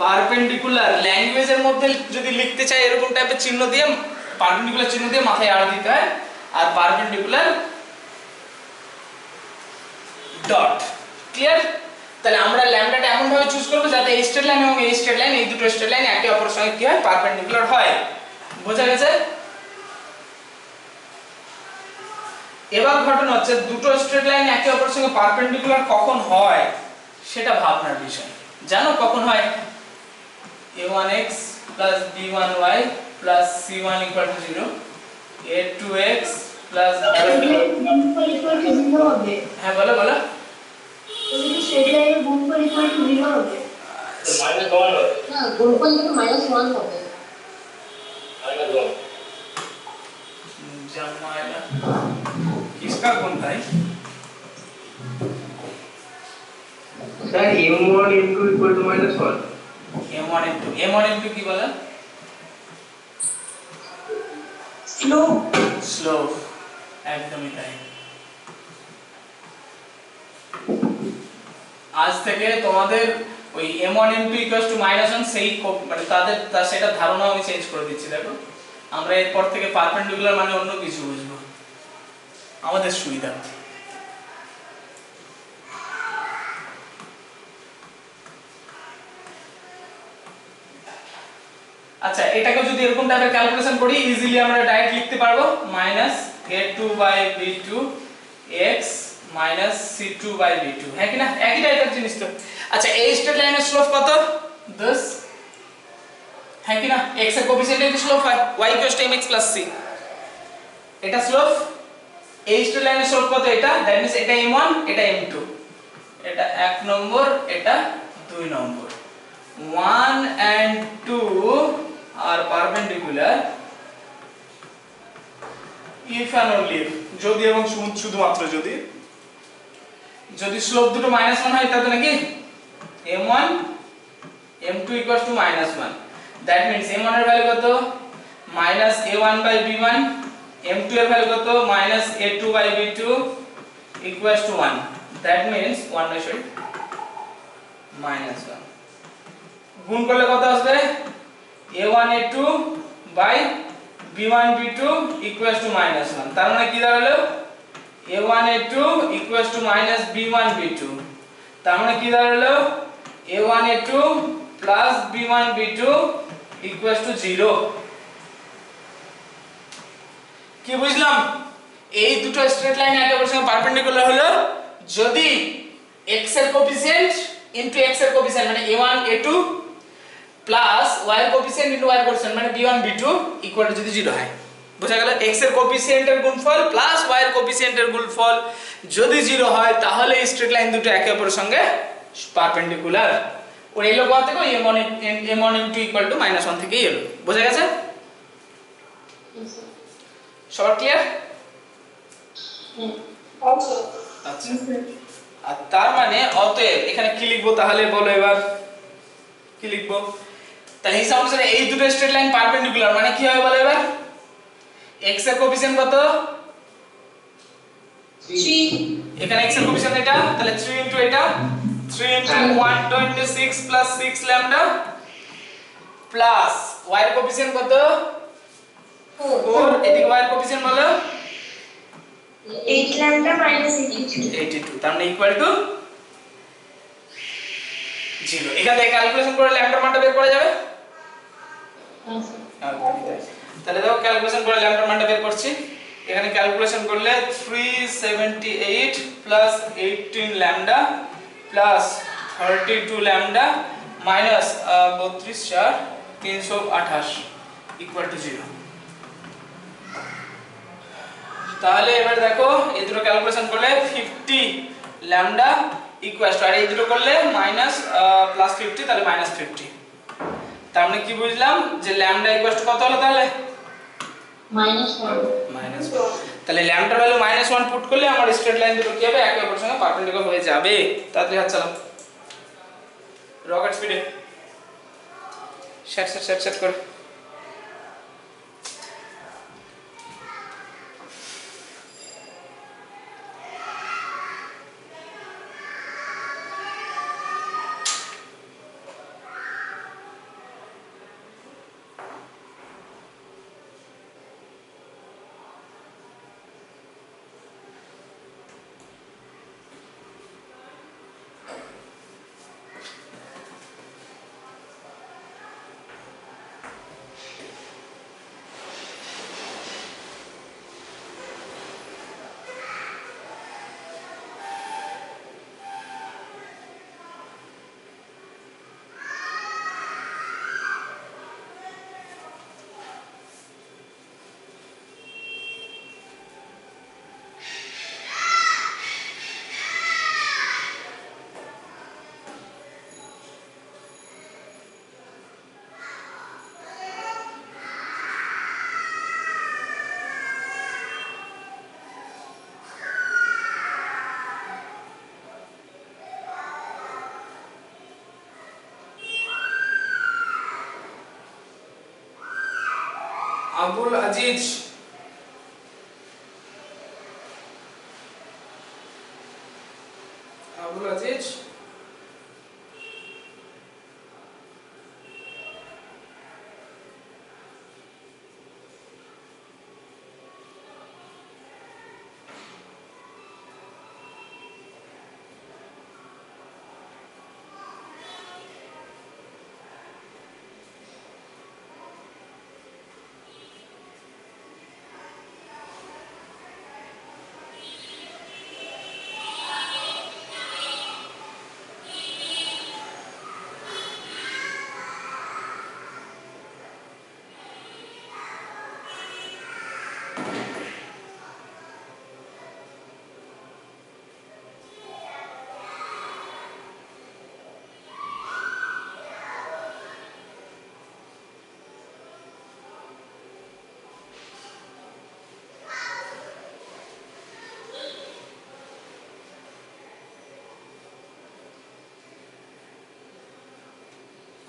perpendicular ল্যাঙ্গুয়েজের মধ্যে যদি লিখতে চাই এরকম টাইপের চিহ্ন দিয়ে পারপেন্ডিকুলার চিহ্ন দিয়ে মাথায় আর দিতে হয় আর পারপেন্ডিকুলার ডট ক্লিয়ার? তাহলে আমরা ল্যামডাটা এমন ভাবে চুজ করব যাতে এই স্ট্রেট লাইন এবং এই স্ট্রেট লাইন এই দুটো স্ট্রেট লাইন একে অপরের সঙ্গে কি হয় পারপেন্ডিকুলার হয়। বোঝা গেছে? এবার ঘটনা হচ্ছে দুটো স্ট্রেট লাইন একে অপরের সঙ্গে পারপেন্ডিকুলার কখন হয় সেটা ভাবনার বিষয়। জানো কখন হয়? a1x + b1y + c1 = 0 a2x + হ্যাঁ বলো বলো স্ট্রেট লাইনের গুণফল = 0 হবে -1 হবে না গুণফল থেকে -1 হবে -1 जमाया किसका कौन था sir m1 m2 equal to -1 m1 m2 की बोला স্লোপ একদমই তাই আজ থেকে তোমাদের ওই m1 m2 -1 সেই মানে তার সেটা ধারণা আমি চেঞ্জ করে দিচ্ছি দেখো আমরা এরপর থেকে পারপেন্ডিকুলার মানে অন্য কিছু বুঝবো আমাদের সুবিধা আচ্ছা এটাকে যদি এরকম টাইপের ক্যালকুলেশন করি ইজিলি আমরা ডাইরেক্ট লিখতে পারবো -a2/b2 x -c2/b2 হ্যাঁ কি না একই টাইপের জিনিস তো আচ্ছা এই স্ট্রেট লাইনের স্লোপ কত 10 হ্যাঁ কি না x এর কোএফিসিয়েন্ট যদি স্লোপ হয় y mx c এটা স্লোপ এই স্ট্রেট লাইনের স্লোপ কত এটা দ্যাট মিন্স এটা m1 এটা m2 এটা 1 নম্বর এটা 2 নম্বর 1 and 2 are perpendicular if and only if যদি এবং শুধুমাত্র যদি স্লোপ দুটো -1 হয় তাহলে নাকি m1 m2 -1 that means m1 এর ভ্যালু কত -a1/b1 m2 এর ভ্যালু কত -a2/b2 1 that means -1 গুণ করলে কত আসবে a1 a2 by b1 b2 -1 তার মানে কি দাঁড়ালো a1 a2 b1 b2 তার মানে কি দাঁড়ালো a1 a2 b1 b2 0 কি বুঝলাম এই দুটো স্ট্রেট লাইন একে অপরের সঙ্গে পারপেন্ডিকুলার হলো যদি x এর কোএফিসিয়েন্ট ইনটু x এর কোএফিসিয়েন্ট মানে a1 a2 প্লাস y এর কোএফিসিয়েন্ট ইনটু y এর কোএফিসিয়েন্ট মানে b1 b2 ইকুয়াল টু যদি 0 হয় বোঝা গেল x এর কোএফিসিয়েন্টের গুণফল প্লাস y এর কোএফিসিয়েন্টের গুণফল যদি 0 হয় তাহলে এই স্ট্রেট লাইন দুটো একে অপরের সঙ্গে পারপেন্ডিকুলার ওর এলো কোথা থেকে m1 m2 -1 থেকেই এলো বোঝা গেছে সবার ক্লিয়ার আচ্ছা আর তার মানে অতএব এখানে কি লিখবো তাহলে বলো এবার কি লিখবো তাহলে হিসাব অনুসারে এই দুটো স্ট্রেট লাইন পারপেন্ডিকুলার মানে কি হবে বলো এবার x এর কোএফিসিয়েন্ট কত 3 এখানে x এর কোএফিসিয়েন্ট এটা তাহলে 3 ইনটু এটা 3 into 126 plus 6 lambda plus y এর কোএফিসিয়েন্ট কত 4 এদিকে y এর কোএফিসিয়েন্ট বলো 8 lambda minus 82 তার মানে ইকুয়াল টু 0 এখান থেকে ক্যালকুলেশন করে ল্যামডার মানটা বের করা যাবে তাহলে দেখো ক্যালকুলেশন করে ল্যামডার মানটা বের করছি এখানে ক্যালকুলেশন করলে 378 plus 18 lambda plus 32 lambda minus 32 4 328 equal to 0 তাহলে এবার দেখো এই দুটো ক্যালকুলেশন করলে 50 ল্যামডা ইকুয়ালস টু আর এই দুটো করলে মাইনাস প্লাস 50 তাহলে মাইনাস 50 তার মানে কি বুঝলাম যে ল্যামডা ইকুয়ালস টু কত হলো তাহলে মাইনাস 1 তাহলে ল্যামডার ভ্যালু -1 পুট করলে আমার স্ট্রেট লাইন দুটো কি হবে একে অপরের সঙ্গে পারপেন্ডিকুলার হয়ে যাবে তাড়াতাড়ি হাত চালাও রকেট স্পিডে সেট করে আবুল আজিজ, আবুল আজিজ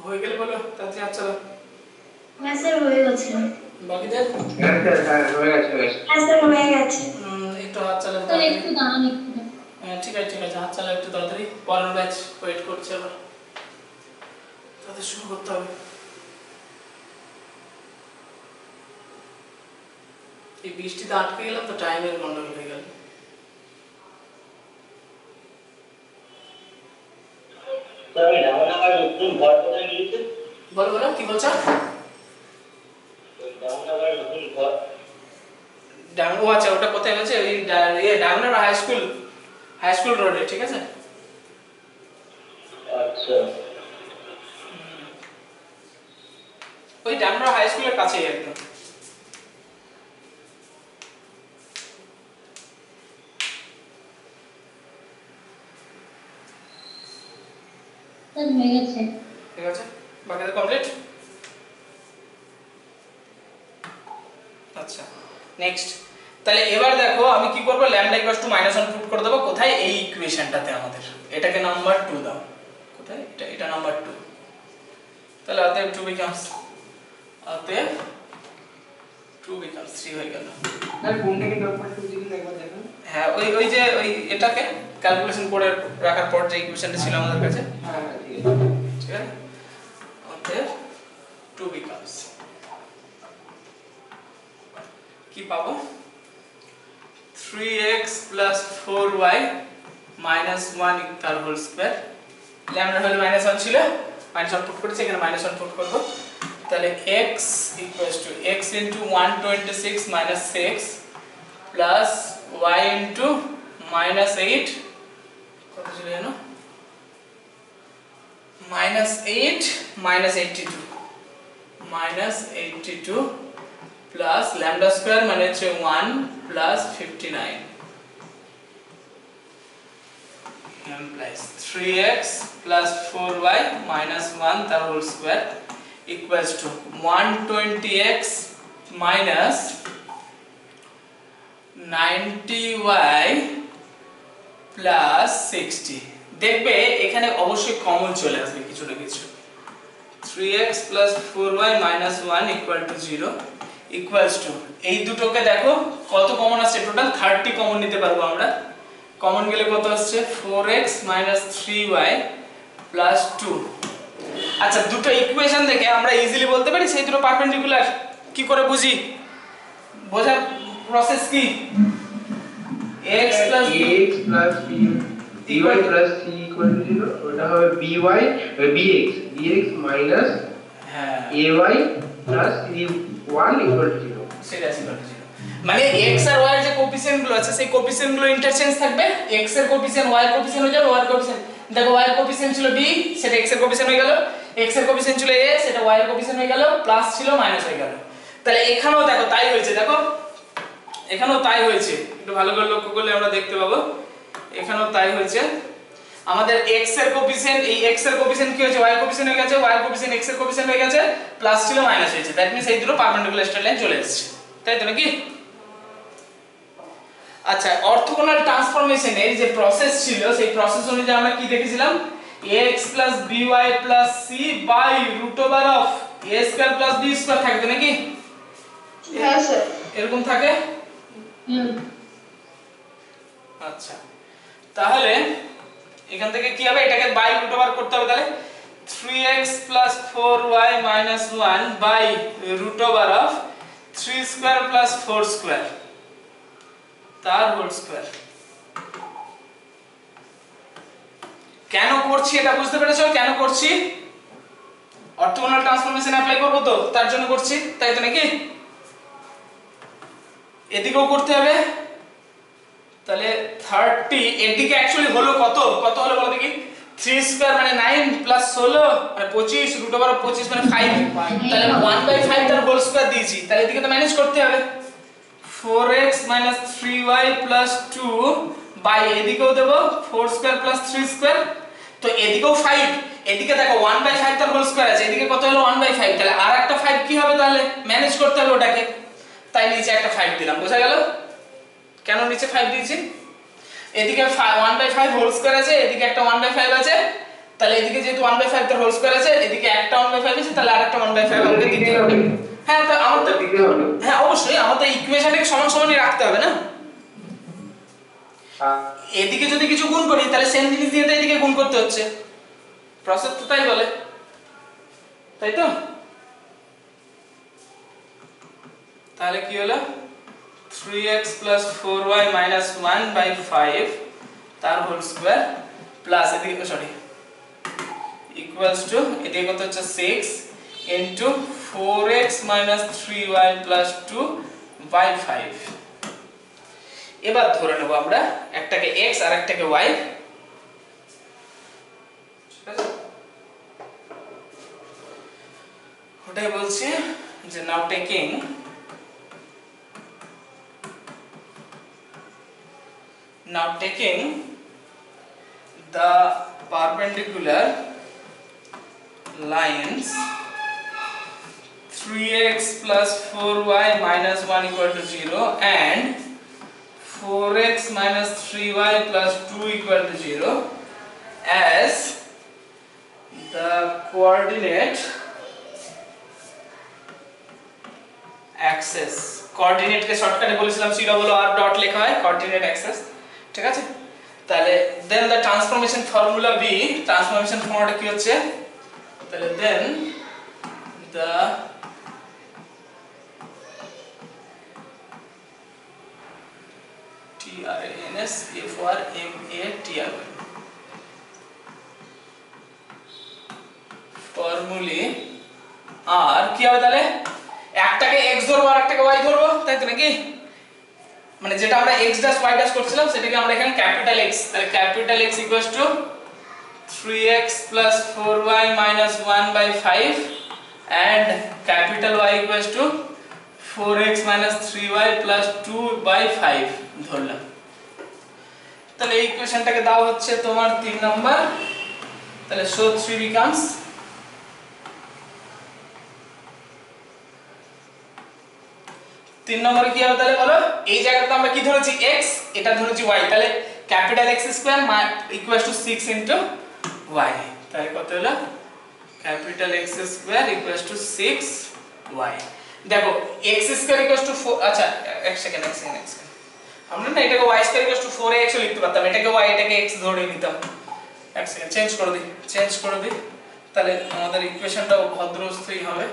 হয়ে গেলে বলো, তাড়াতাড়ি হাত চালাও। হ্যাঁ স্যার হয়ে গেছে। বাকিদের হ্যাঁ স্যার, হ্যাঁ হয়ে গেছে, হয়ে গেছে। হ্যাঁ স্যার হয়ে গেছে। একটু হাত চালাও স্যার তাড়াতাড়ি। একটু দাঁড়ান, একটু দাঁড়ান। হ্যাঁ ঠিক আছে ঠিক আছে, হাত চালাও একটু তাড়াতাড়ি, পরের ব্যাচ ওয়েট করছে আবার, তাদের শুরু করতে হবে। এই বৃষ্টিতে আটকে গেলাম তো, টাইমের গন্ডগোল হয়ে গেল। স্যার ওই রামনগর নতুন ঘর কোথায় মিলেছে? বলো বলো, কি বলছো? রামনগর নতুন ঘর ও আচ্ছা, ওটা কোথায় হয়েছে? ওই Diamond High School, high school রোডে, ঠিক আছে। আচ্ছা ওই ডায়মন্ড হাই স্কুলের কাছেই একদম। স্যার হয়ে গেছে। ঠিক আছে, বাকিটা কমপ্লিট। আচ্ছা নেক্সট, তাহলে এবার দেখো আমি কি করব, ল্যামডা ইকুয়ালস টু -1 পুট করে দেব কোথায়, এই ইকুয়েশনটাতে আমাদের, এটাকে নাম্বার 2 দাও, কোথায় এটা, এটা নাম্বার 2। তাহলে অতএব 2 becomes, অতএব 2 becomes 3 হয়ে গেল। স্যার কোনটাকে নাম্বার 2 দিলেন একবার দেখুন। হ্যাঁ ওই ওই যে ওই এটাকে ক্যালকুলেশন করে রাখার পর যে ইকুয়েশনটা ছিল আমাদের কাছে, হ্যাঁ হ্যাঁ ঠিক আছে। ঠিক আছে, অতএব 2 becomes, কি পাবো, 3x plus 4y minus 1 তার হোল স্কয়ার। ল্যামডা হলো -1 ছিল, -1 পুট করেছি, এখানে -1 পুট করব। তাহলে x equals to x into 126 minus 6 plus y into -8, কত ছিল জানো, -8 -82 -82 প্লাস ল্যামডা স্কয়ার মানে হচ্ছে 1 plus 59 implies 3x plus 4y minus 1 তার whole square equals to 120x minus 90y plus 60। দেখবে এখানে অবশ্যই কমন চলে আসবে কিছু না কিছু। 3x plus 4y minus 1 equal to 0 equals to, এই দুটোকে দেখো কত কমন আসছে, টোটাল 30 কমন নিতে পারবো আমরা। কমন গেলে কত আসছে, 4x minus 3y plus 2। আচ্ছা দুটো ইকুয়েশন দেখে আমরা ইজিলি বলতে পারি সেই দুটো পারপেন্ডিকুলার। কি করে বুঝি, বোঝার প্রসেস কি, x plus ax plus by plus c equal to 0, ওটা হবে by bx minus হ্যাঁ ay plus c1 equal to 0। সেটা equal to 0, মানে x আর y এর যে কোএফিসিয়েন্ট গুলো আছে সেই কোএফিসিয়েন্ট গুলো ইন্টারচেঞ্জ থাকবে। x এর কোএফিসিয়েন্ট y এর কোএফিসিয়েন্ট হয়ে যাবে, y এর কোএফিসিয়েন্ট দেখো y এর কোএফিসিয়েন্ট ছিল b, সেটা x এর কোএফিসিয়েন্ট হয়ে গেল, x এর কোএফিসিয়েন্ট ছিল a, সেটা y এর কোএফিসিয়েন্ট হয়ে গেল, প্লাস ছিল মাইনাস হয়ে গেল। তাহলে এখানেও দেখো তাই হয়েছে, দেখো এখানেও তাই হয়েছে, একটু ভালো করে লক্ষ্য করলে আমরা দেখতে পাবো এখানেও তাই হয়েছে। আমাদের x এর কোএফিসিয়েন্ট, এই x এর কোএফিসিয়েন্ট কি হয়েছে, y এর কোএফিসিয়েন্ট হয়ে গেছে, y এর কোএফিসিয়েন্ট x এর কোএফিসিয়েন্ট হয়ে গেছে, প্লাস ছিল মাইনাস হয়েছে। দ্যাট মিন্স এই দুটো পারপেন্ডিকুলার স্ট্রেট লাইন চলে এসেছে, তাই তো নাকি? আচ্ছা অর্থোগোনাল ট্রান্সফরমেশনের যে প্রসেস ছিল সেই প্রসেস অনুযায়ী আমরা কি দেখেছিলাম, ax by c by √a² b² থাকবে নাকি? হ্যাঁ স্যার। এরকম থাকে। আচ্ছা, তাহলে এখান থেকে কি হবে, এটাকে বাই রুট ওভার করতে হবে। তাহলে 3x 4y 1 বাই root over of 3 square 4 square তার হোল স্কয়ার। কেন করছি এটা বুঝতে পেরেছো? কেন করছি? অর্থোগোনাল ট্রান্সফরমেশন অ্যাপ্লাই করব তো, তার জন্য করছি, তাই তো নাকি? এদিকেও করতে হবে। তাহলে 30 এদিকে অ্যাকচুয়ালি হলো কত হলো বলো দেখি? 3 স্কয়ার মানে 9 প্লাস 16 মানে 25 রুট ওভার অফ 25 মানে 5। তাহলে 1/5 তার হোল স্কয়ার দিয়েছি, তাহলে এদিকে তো ম্যানেজ করতে হবে। 4x 3y 2 বাই এদিকেও দেব 4 স্কয়ার 3 স্কয়ার। তো এদিকেও 5, এদিকে দেখো 1/5 তার হোল স্কয়ার আছে, এদিকে কত হলো 1/5। তাহলে আর একটা 5 কি হবে? তাহলে ম্যানেজ করতে হবে ওটাকে, তাই নিচে একটা 5 দিলাম। বোঝা গেল কেন নিচে 5 দিয়েছি? এদিকে 1/5 হোল স্কয়ার আছে, এদিকে একটা 1/5 আছে, তাহলে এদিকে যেহেতু 1/5 তার হোল স্কয়ার আছে, এদিকে একটা 1/5 আছে, তাহলে আরেকটা 1/5 আমাকে দিতে হবে। হ্যাঁ, তো আমার তো দিতে হবে। হ্যাঁ অবশ্যই, আমার তো ইকুয়েশনটাকে সমান সমানই রাখতে হবে না। এদিকে যদি কিছু গুণ করি তাহলে সেম জিনিস দিয়ে তো এদিকে গুণ করতে হচ্ছে, প্রসেস তো তাই বলে, তাই তো? তাহলে কি হলো? 3x 4y 1/5 তার হোল স্কয়ার প্লাস এদিকে সরি ইকুয়ালস টু এদিকে কত হচ্ছে 6 ইনটু 4x 3y 2/5। এবার ধরে নেব আমরা একটাকে x আর একটাকে y। ঠিক আছে, ওটাই বলছি যে নাও taking the perpendicular lines 3x 4y 1 equal to 0 and 4x 3y 2 equal to 0 as the coordinate axis। Coordinate কে শর্টকাটে বলেছিলাম c r ডট লেখা হয় কোঅর্ডিনেট অ্যাক্সেস, ঠিক আছে? তাহলে then the transformation formula b, transformation ফর্মুলাটা কি হচ্ছে? তাহলে দেন দ্য ফর্মুলি আর কি হবে? তাহলে একটাকে x ধরবো আর একটাকে y ধরবো, তাই তো নাকি? মানে যেটা আমরা x ড্যাশ y ড্যাশ করছিলাম সেটাকে আমরা এখানে ক্যাপিটাল x, তাহলে capital x equals to 3x 4y 1/5 and capital Y equals to 4x 3y 2/5 ধরলাম। তাহলে এই ইকুয়েশনটাকে দাও হচ্ছে তোমার 3 নাম্বার। তাহলে so 3 becomes 3 নম্বরে কি হবে তাহলে বলো? এই জায়গাতে আমরা কি ধরেছি x, এটা ধরেছি y, তাহলে capital x square equals two 6 into y। তাহলে কত হলো? Capital x square equals two 6y। দেখো x স্কয়ার ইকুয়ালস টু 4, আচ্ছা এক সেকেন্ড আমরা না এটাকে y square equals two 4ax ও লিখতে পারতাম, এটাকে y এটাকে x ধরে নিতাম। এক সেকেন্ড চেঞ্জ করে দিই, তাহলে আমাদের ইকুয়েশনটাও ভদ্রস্থই হবে।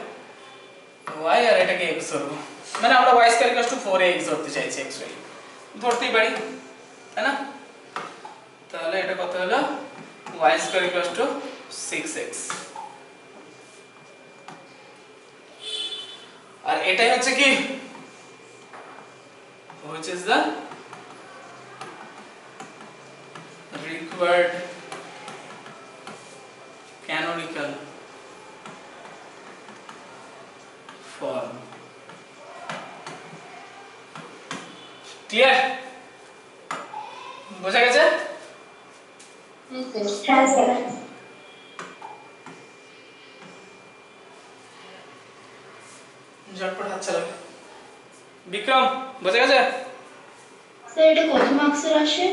y আর এটাকে x ধরবো, মানে আমরা y square equals two 4ax ধরতে চাইছি, অ্যাকচুয়ালি ধরতেই পারি, তাই না? তাহলে এটা কত হলো? y square equals two 6x। আর এটাই হচ্ছে কি, which is the required canonical form। Clear? বোঝা গেছে? হ্যাঁ স্যার। ঝটপট হাত চালাবে। বিক্রম বোঝা গেছে? স্যার এটা কত মার্কসের আসে?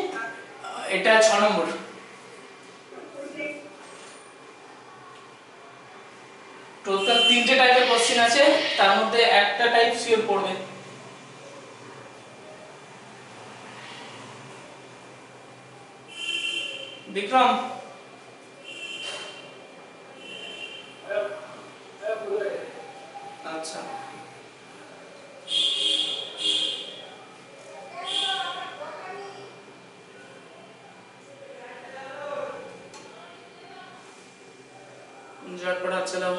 এটা 6 নম্বর। টোটাল 3টে টাইপের কোশ্চেন আছে, তার মধ্যে একটা টাইপ শিওর পড়বে। বিক্রম আচ্ছা झटपट हाथ चलाओ।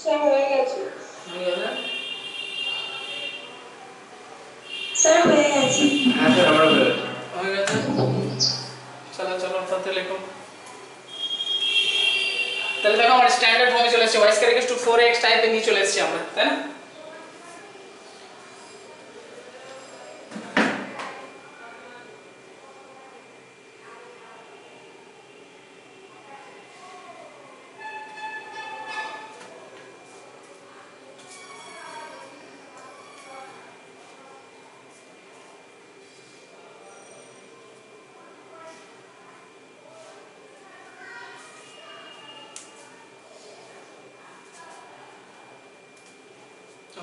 স্যার হয়ে গেছে। স্যার হয়ে গেছে। হ্যাঁ স্যার আমার হয়ে গেছে। হয়ে গেছে, চলো চলো তাতে লেখো। তাহলে দেখো আমার স্ট্যান্ডার্ড ফর্মে চলে এসেছে, y square equal to 4x টাইপে নিয়ে চলে এসেছি আমরা, তাই না?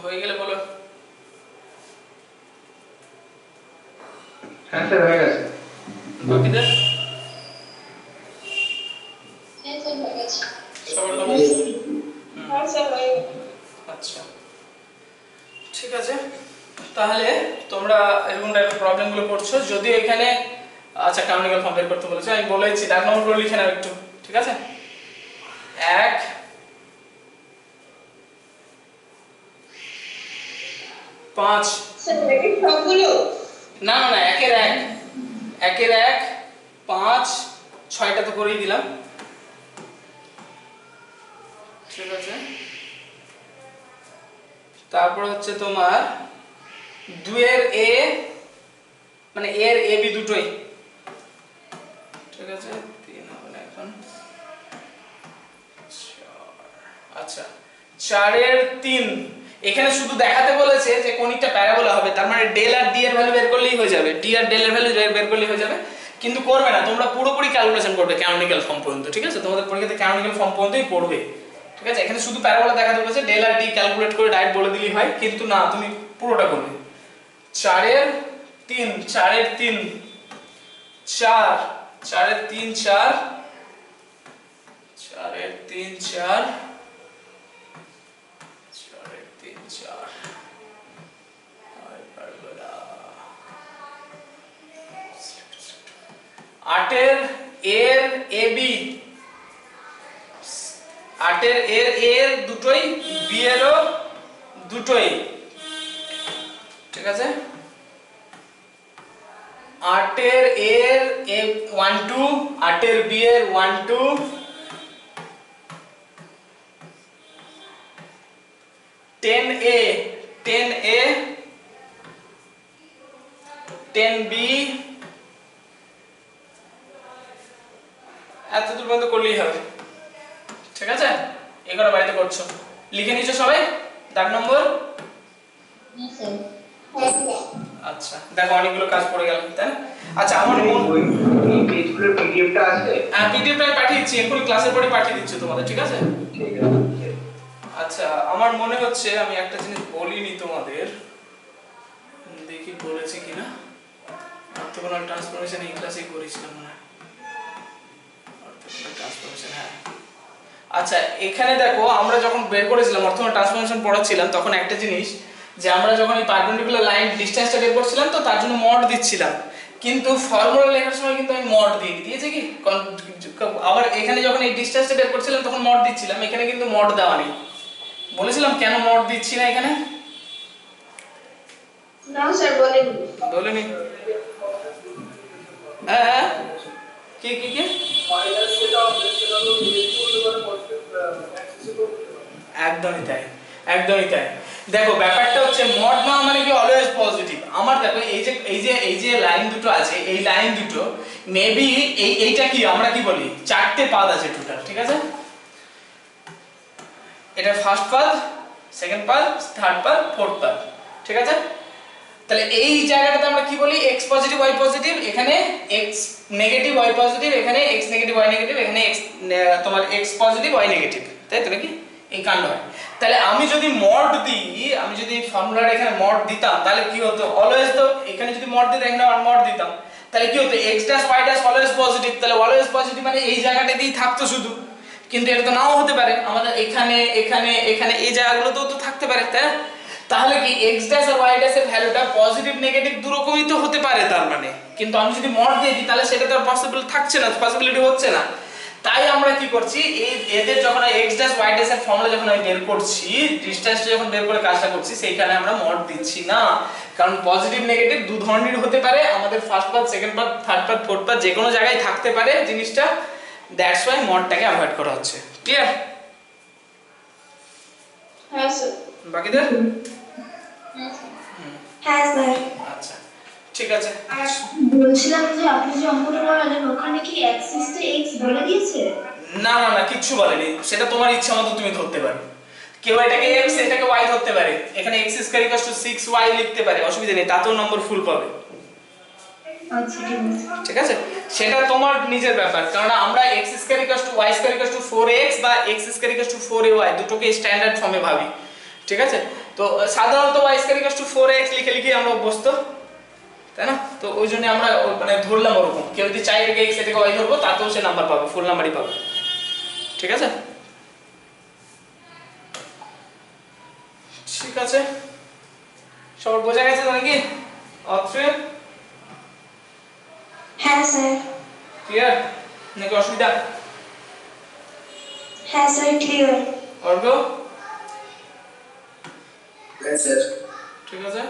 হয়ে গেলে বলো। হ্যাঁ স্যার হয়ে গেছে। বাকিদের হ্যাঁ স্যার হয়ে গেছে। সবার তো হ্যাঁ স্যার হয়ে গেছে। আচ্ছা ঠিক আছে, তাহলে তোমরা এরকম টাইপের প্রবলেমগুলো করছো। যদিও এখানে আচ্ছা ক্যানোনিক্যাল ফর্ম বের করতে বলেছে, আমি বলেছি দাগ নম্বরগুলো লিখে নাও একটু, ঠিক আছে? 1 5 স্যার দেখি সবগুলো না না না একের 1 5 6টা তো করেই দিলাম, ঠিক আছে? তারপর হচ্ছে তোমার 2 এর a মানে a এর ab দুটোই, ঠিক আছে? 3 হবে না এখন, 4 আচ্ছা 4 এর 3। এখানে শুধু দেখাতে বলেছে যে কোনটা প্যারাবোলা হবে, তার মানে ডেল আর ডি এর ভ্যালু বের করলেই হয়ে যাবে, ডি আর ডেল এর ভ্যালু বের করলেই হয়ে যাবে। কিন্তু করবে না, তোমরা পুরোপুরি ক্যালকুলেশন করবে ক্যানোনিক্যাল ফর্ম পর্যন্ত, ঠিক আছে? তোমাদের পরীক্ষাতে ক্যানোনিক্যাল ফর্ম পর্যন্তই পড়বে, ঠিক আছে? এখানে শুধু প্যারাবোলা দেখাতে বলেছে, ডেল আর ডি ক্যালকুলেট করে ডাইরেক্ট বলে দিলেই হয়, কিন্তু না তুমি পুরোটা করবে। 4 এর 3 4 এর 3 4 4 এর 3 4 4 এর 3 4 4 এর 3 4 আর পারবো না। 8 এর এর ab 8 এর এর দুটোই, বি এরও দুটোই, ঠিক আছে? 8 এর এর 1 2 8 এর বি এর 1 2 10a 10a 10b এত দূর পর্যন্ত করলেই হবে, ঠিক আছে? এগুলো বাড়িতে করছো, লিখে নিছো সবাই দাগ নম্বর? হ্যাঁ স্যার। আচ্ছা দেখো অনেকগুলো কাজ পড়ে গেল, তাই না? আচ্ছা আমার এই পেজগুলোর পিডিএফটা আছে? পিডিএফটা আমি পাঠিয়ে দিচ্ছি, এখন ক্লাসের পরে পাঠিয়ে দিচ্ছি তোমাদের, ঠিক আছে? ঠিক আছে। আচ্ছা আমার মনে হচ্ছে আমি একটা জিনিস বলিনি তোমাদের, দেখি বলেছি কিনা। অর্থোগোনাল ট্রান্সফরমেশন এই ক্লাসেই করেছিলাম মনে হয়, অর্থোগোনাল ট্রান্সফরমেশন, হ্যাঁ। আচ্ছা এখানে দেখো আমরা যখন বের করেছিলাম অর্থোগোনাল ট্রান্সফরমেশন পড়াচ্ছিলাম, তখন একটা জিনিস যে আমরা যখন এই পারপেন্ডিকুলার লাইন ডিসটেন্সটা বের করছিলাম তো তার জন্য মড দিচ্ছিলাম, কিন্তু ফর্মুলা লেখার সময় কিন্তু আমি মড দিয়েছে কি আবার এখানে যখন এই ডিসটেন্সটা বের করছিলাম তখন মড দিচ্ছিলাম, এখানে কিন্তু মড দেওয়া নেই। বলেছিলাম কেন মড দিচ্ছি না এখানে? না স্যার বলেন। বলেনি? হ্যাঁ কি কি কি মাইনাস সেটা সেটা হলো নেগেটিভ হতে পারে, পজিটিভ অ্যাক্সিসে করতে পারে। একদমই তাই, একদমই তাই। দেখো ব্যাপারটা হচ্ছে মড না মানে কি অলওয়েজ পজিটিভ। আমার দেখো এই যে লাইন দুটো আছে, এই লাইন দুটো মেবি এইটা কি আমরা কি বলি, চারটে পাদ আছে টোটাল, ঠিক আছে? এটা ফার্স্ট পাদ, সেকেন্ড পাদ, থার্ড পাদ, ফোর্থ পাদ, ঠিক আছে? তাহলে এই জায়গাটাতে আমরা কি বলি, x পজিটিভ y পজিটিভ, এখানে x নেগেটিভ y পজিটিভ, এখানে x নেগেটিভ y নেগেটিভ, এখানে x তোমার x পজিটিভ y নেগেটিভ, তাই তো নাকি? এই কাণ্ড হয়। তাহলে আমি যদি মড দিই, আমি যদি ফর্মুলাটা এখানে মড দিতাম তাহলে কি হতো, অলওয়েজ তো এখানে যদি মড দিতাম এখানে আর মড দিতাম তাহলে কি হতো, x dash y dash always positive, তাহলে অলওয়েজ পজিটিভ মানে এই জায়গাটাতেই থাকতো শুধু। কিন্তু এটা তো নাও হতে পারে, আমাদের এখানে এখানে এখানে এই জায়গাগুলোতেও তো থাকতে পারে, তাই না? তাহলে কি x ড্যাশ আর y ড্যাশ এর ভ্যালুটা পজিটিভ নেগেটিভ দুরকমই তো হতে পারে তার মানে, কিন্তু আমি যদি মড দিয়ে দিই তাহলে সেটা তো আর পসিবল থাকছে না, পসিবিলিটি হচ্ছে না। তাই আমরা কি করছি, এই এদের যখন x ড্যাশ y ড্যাশ এর ফর্মুলা যখন আমি বের করছি, ডিসটেন্সটা যখন বের করে কাজটা করছি, সেইখানে আমরা মড দিচ্ছি না, কারণ পজিটিভ নেগেটিভ দু ধরনের হতে পারে, আমাদের first part, second part, third part, fourth part যে কোনো জায়গায় থাকতে পারে জিনিসটা। দ্যাটস ওয়াই মডটাকে অ্যাভয়েড করা হচ্ছে। ক্লিয়ার? হ্যাঁ স্যার। বাকিদের? হ্যাঁ স্যার। আচ্ছা ঠিক আছে। আর বলছিলাম যে আপনি যে অঙ্কটা বলালেন ওখানে কি অ্যাক্সিসটা x বলে দিয়েছে? না না না কিচ্ছু বলেনি, সেটা তোমার ইচ্ছা মতো তুমি ধরতে পারো। কেউ এটাকে x এটাকে y ধরতে পারে, এখানে x square equals two 6y লিখতে পারে, অসুবিধা নেই, তাতেও নম্বর ফুল পাবে। আচ্ছা ঠিক আছে, সেটা তোমার নিজের ব্যাপার, কারণ আমরা x square equals two y square equals to 4x বা x square equals to 4ay দুটোকে স্ট্যান্ডার্ড ফর্মে ভাবি, ঠিক আছে? তো সাধারণত y square equals to 4x লিখে লিখে আমরা অভ্যস্ত, তাই না? তো ওই জন্য আমরা মানে ধরলাম ওরকম। কেউ যদি চাই এটাকে x এটাকে y ধরবো তাতেও সে নাম্বার পাবে, ফুল নাম্বারই পাবে, ঠিক আছে? ঠিক আছে, সবার বোঝা গেছে নাকি? অথ্রে হ্যাঁ স্যার। ক্লিয়ার নাকি অসুবিধা? হ্যাঁ স্যার ক্লিয়ার। অর্ঘ হ্যাঁ স্যার। ঠিক আছে,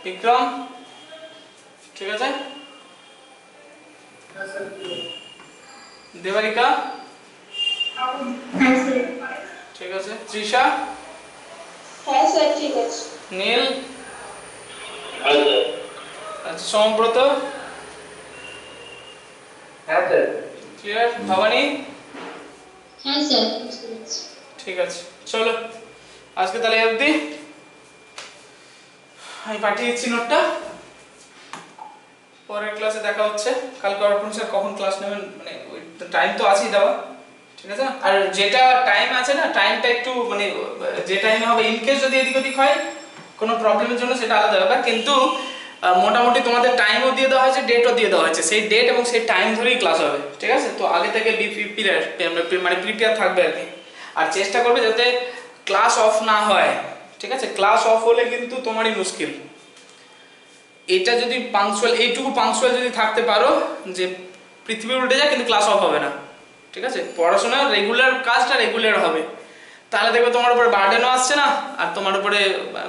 বিক্রম ঠিক আছে, দেবারিকা হ্যাঁ স্যার। ঠিক আছে, তৃষা, হ্যাঁ স্যার ঠিক আছে। নীল, আচ্ছা আচ্ছা, সমব্রত হ্যাঁ স্যার। ক্লিয়ার, ভবানী হ্যাঁ স্যার। ঠিক আছে। চলো আজকে তাহলে এই অবধি, আমি পাঠিয়ে দিচ্ছি নোটটা, পরের ক্লাসে দেখা হচ্ছে। কালকে অর্পণ স্যার কখন ক্লাস নেবেন, মানে ওই টাইম তো আছেই দেওয়া, ঠিক আছে? আর যেটা টাইম আছে না, টাইমটা একটু মানে যে টাইমে হবে, ইনকেস যদি এদিক ওদিক হয় কোনো প্রবলেমের জন্য সেটা আলাদা ব্যাপার, কিন্তু মোটামুটি তোমাদের টাইমও দিয়ে দেওয়া হয়েছে, ডেটও দিয়ে দেওয়া হয়েছে, সেই ডেট এবং সেই টাইম ধরেই ক্লাস হবে, ঠিক আছে? তো আগে থেকে মানে প্রিপেয়ার থাকবে আর কি, আর চেষ্টা করবে যাতে ক্লাস অফ না হয়, ঠিক আছে? ক্লাস অফ হলে কিন্তু তোমারই মুশকিল। এটা যদি পাংচুয়াল, এইটুকু পাংচুয়াল যদি থাকতে পারো যে পৃথিবী উল্টে যায় কিন্তু ক্লাস অফ হবে না, ঠিক আছে? পড়াশোনা রেগুলার, কাজটা রেগুলার হবে, তাহলে দেখবে তোমার উপরে বার্ডেনও আসছে না, আর তোমার উপরে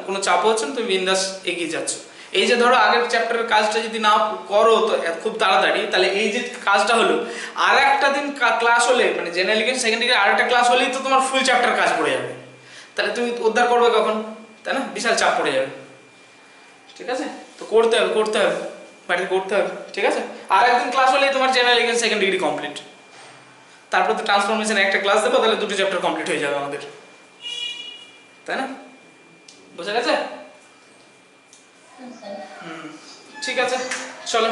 কোনো চাপও হচ্ছে না, তুমি বিন্দাস এগিয়ে যাচ্ছ। এই যে ধরো আগের চ্যাপ্টারের কাজটা যদি না করো তো খুব তাড়াতাড়ি, তাহলে এই যে কাজটা হলো, আর একটা দিন ক্লাস হলে মানে জেনারেল এডুকেশন সেকেন্ড ডিগ্রি আর একটা ক্লাস হলেই তো তোমার ফুল চ্যাপ্টার কাজ পড়ে যাবে, তাহলে তুমি উদ্ধার করবে কখন, তাই না? বিশাল চাপ পড়ে যাবে, ঠিক আছে? তো করতে হবে বাড়িতে করতে হবে, ঠিক আছে? আর একদিন ক্লাস হলেই তোমার general education second degree complete, তারপর তো ট্রান্সফরমেশন একটা ক্লাস দেবো, তাহলে দুটো চ্যাপ্টার কমপ্লিট হয়ে যাবে আমাদের, তাই না? বোঝা গেছে? ঠিক আছে, চলো।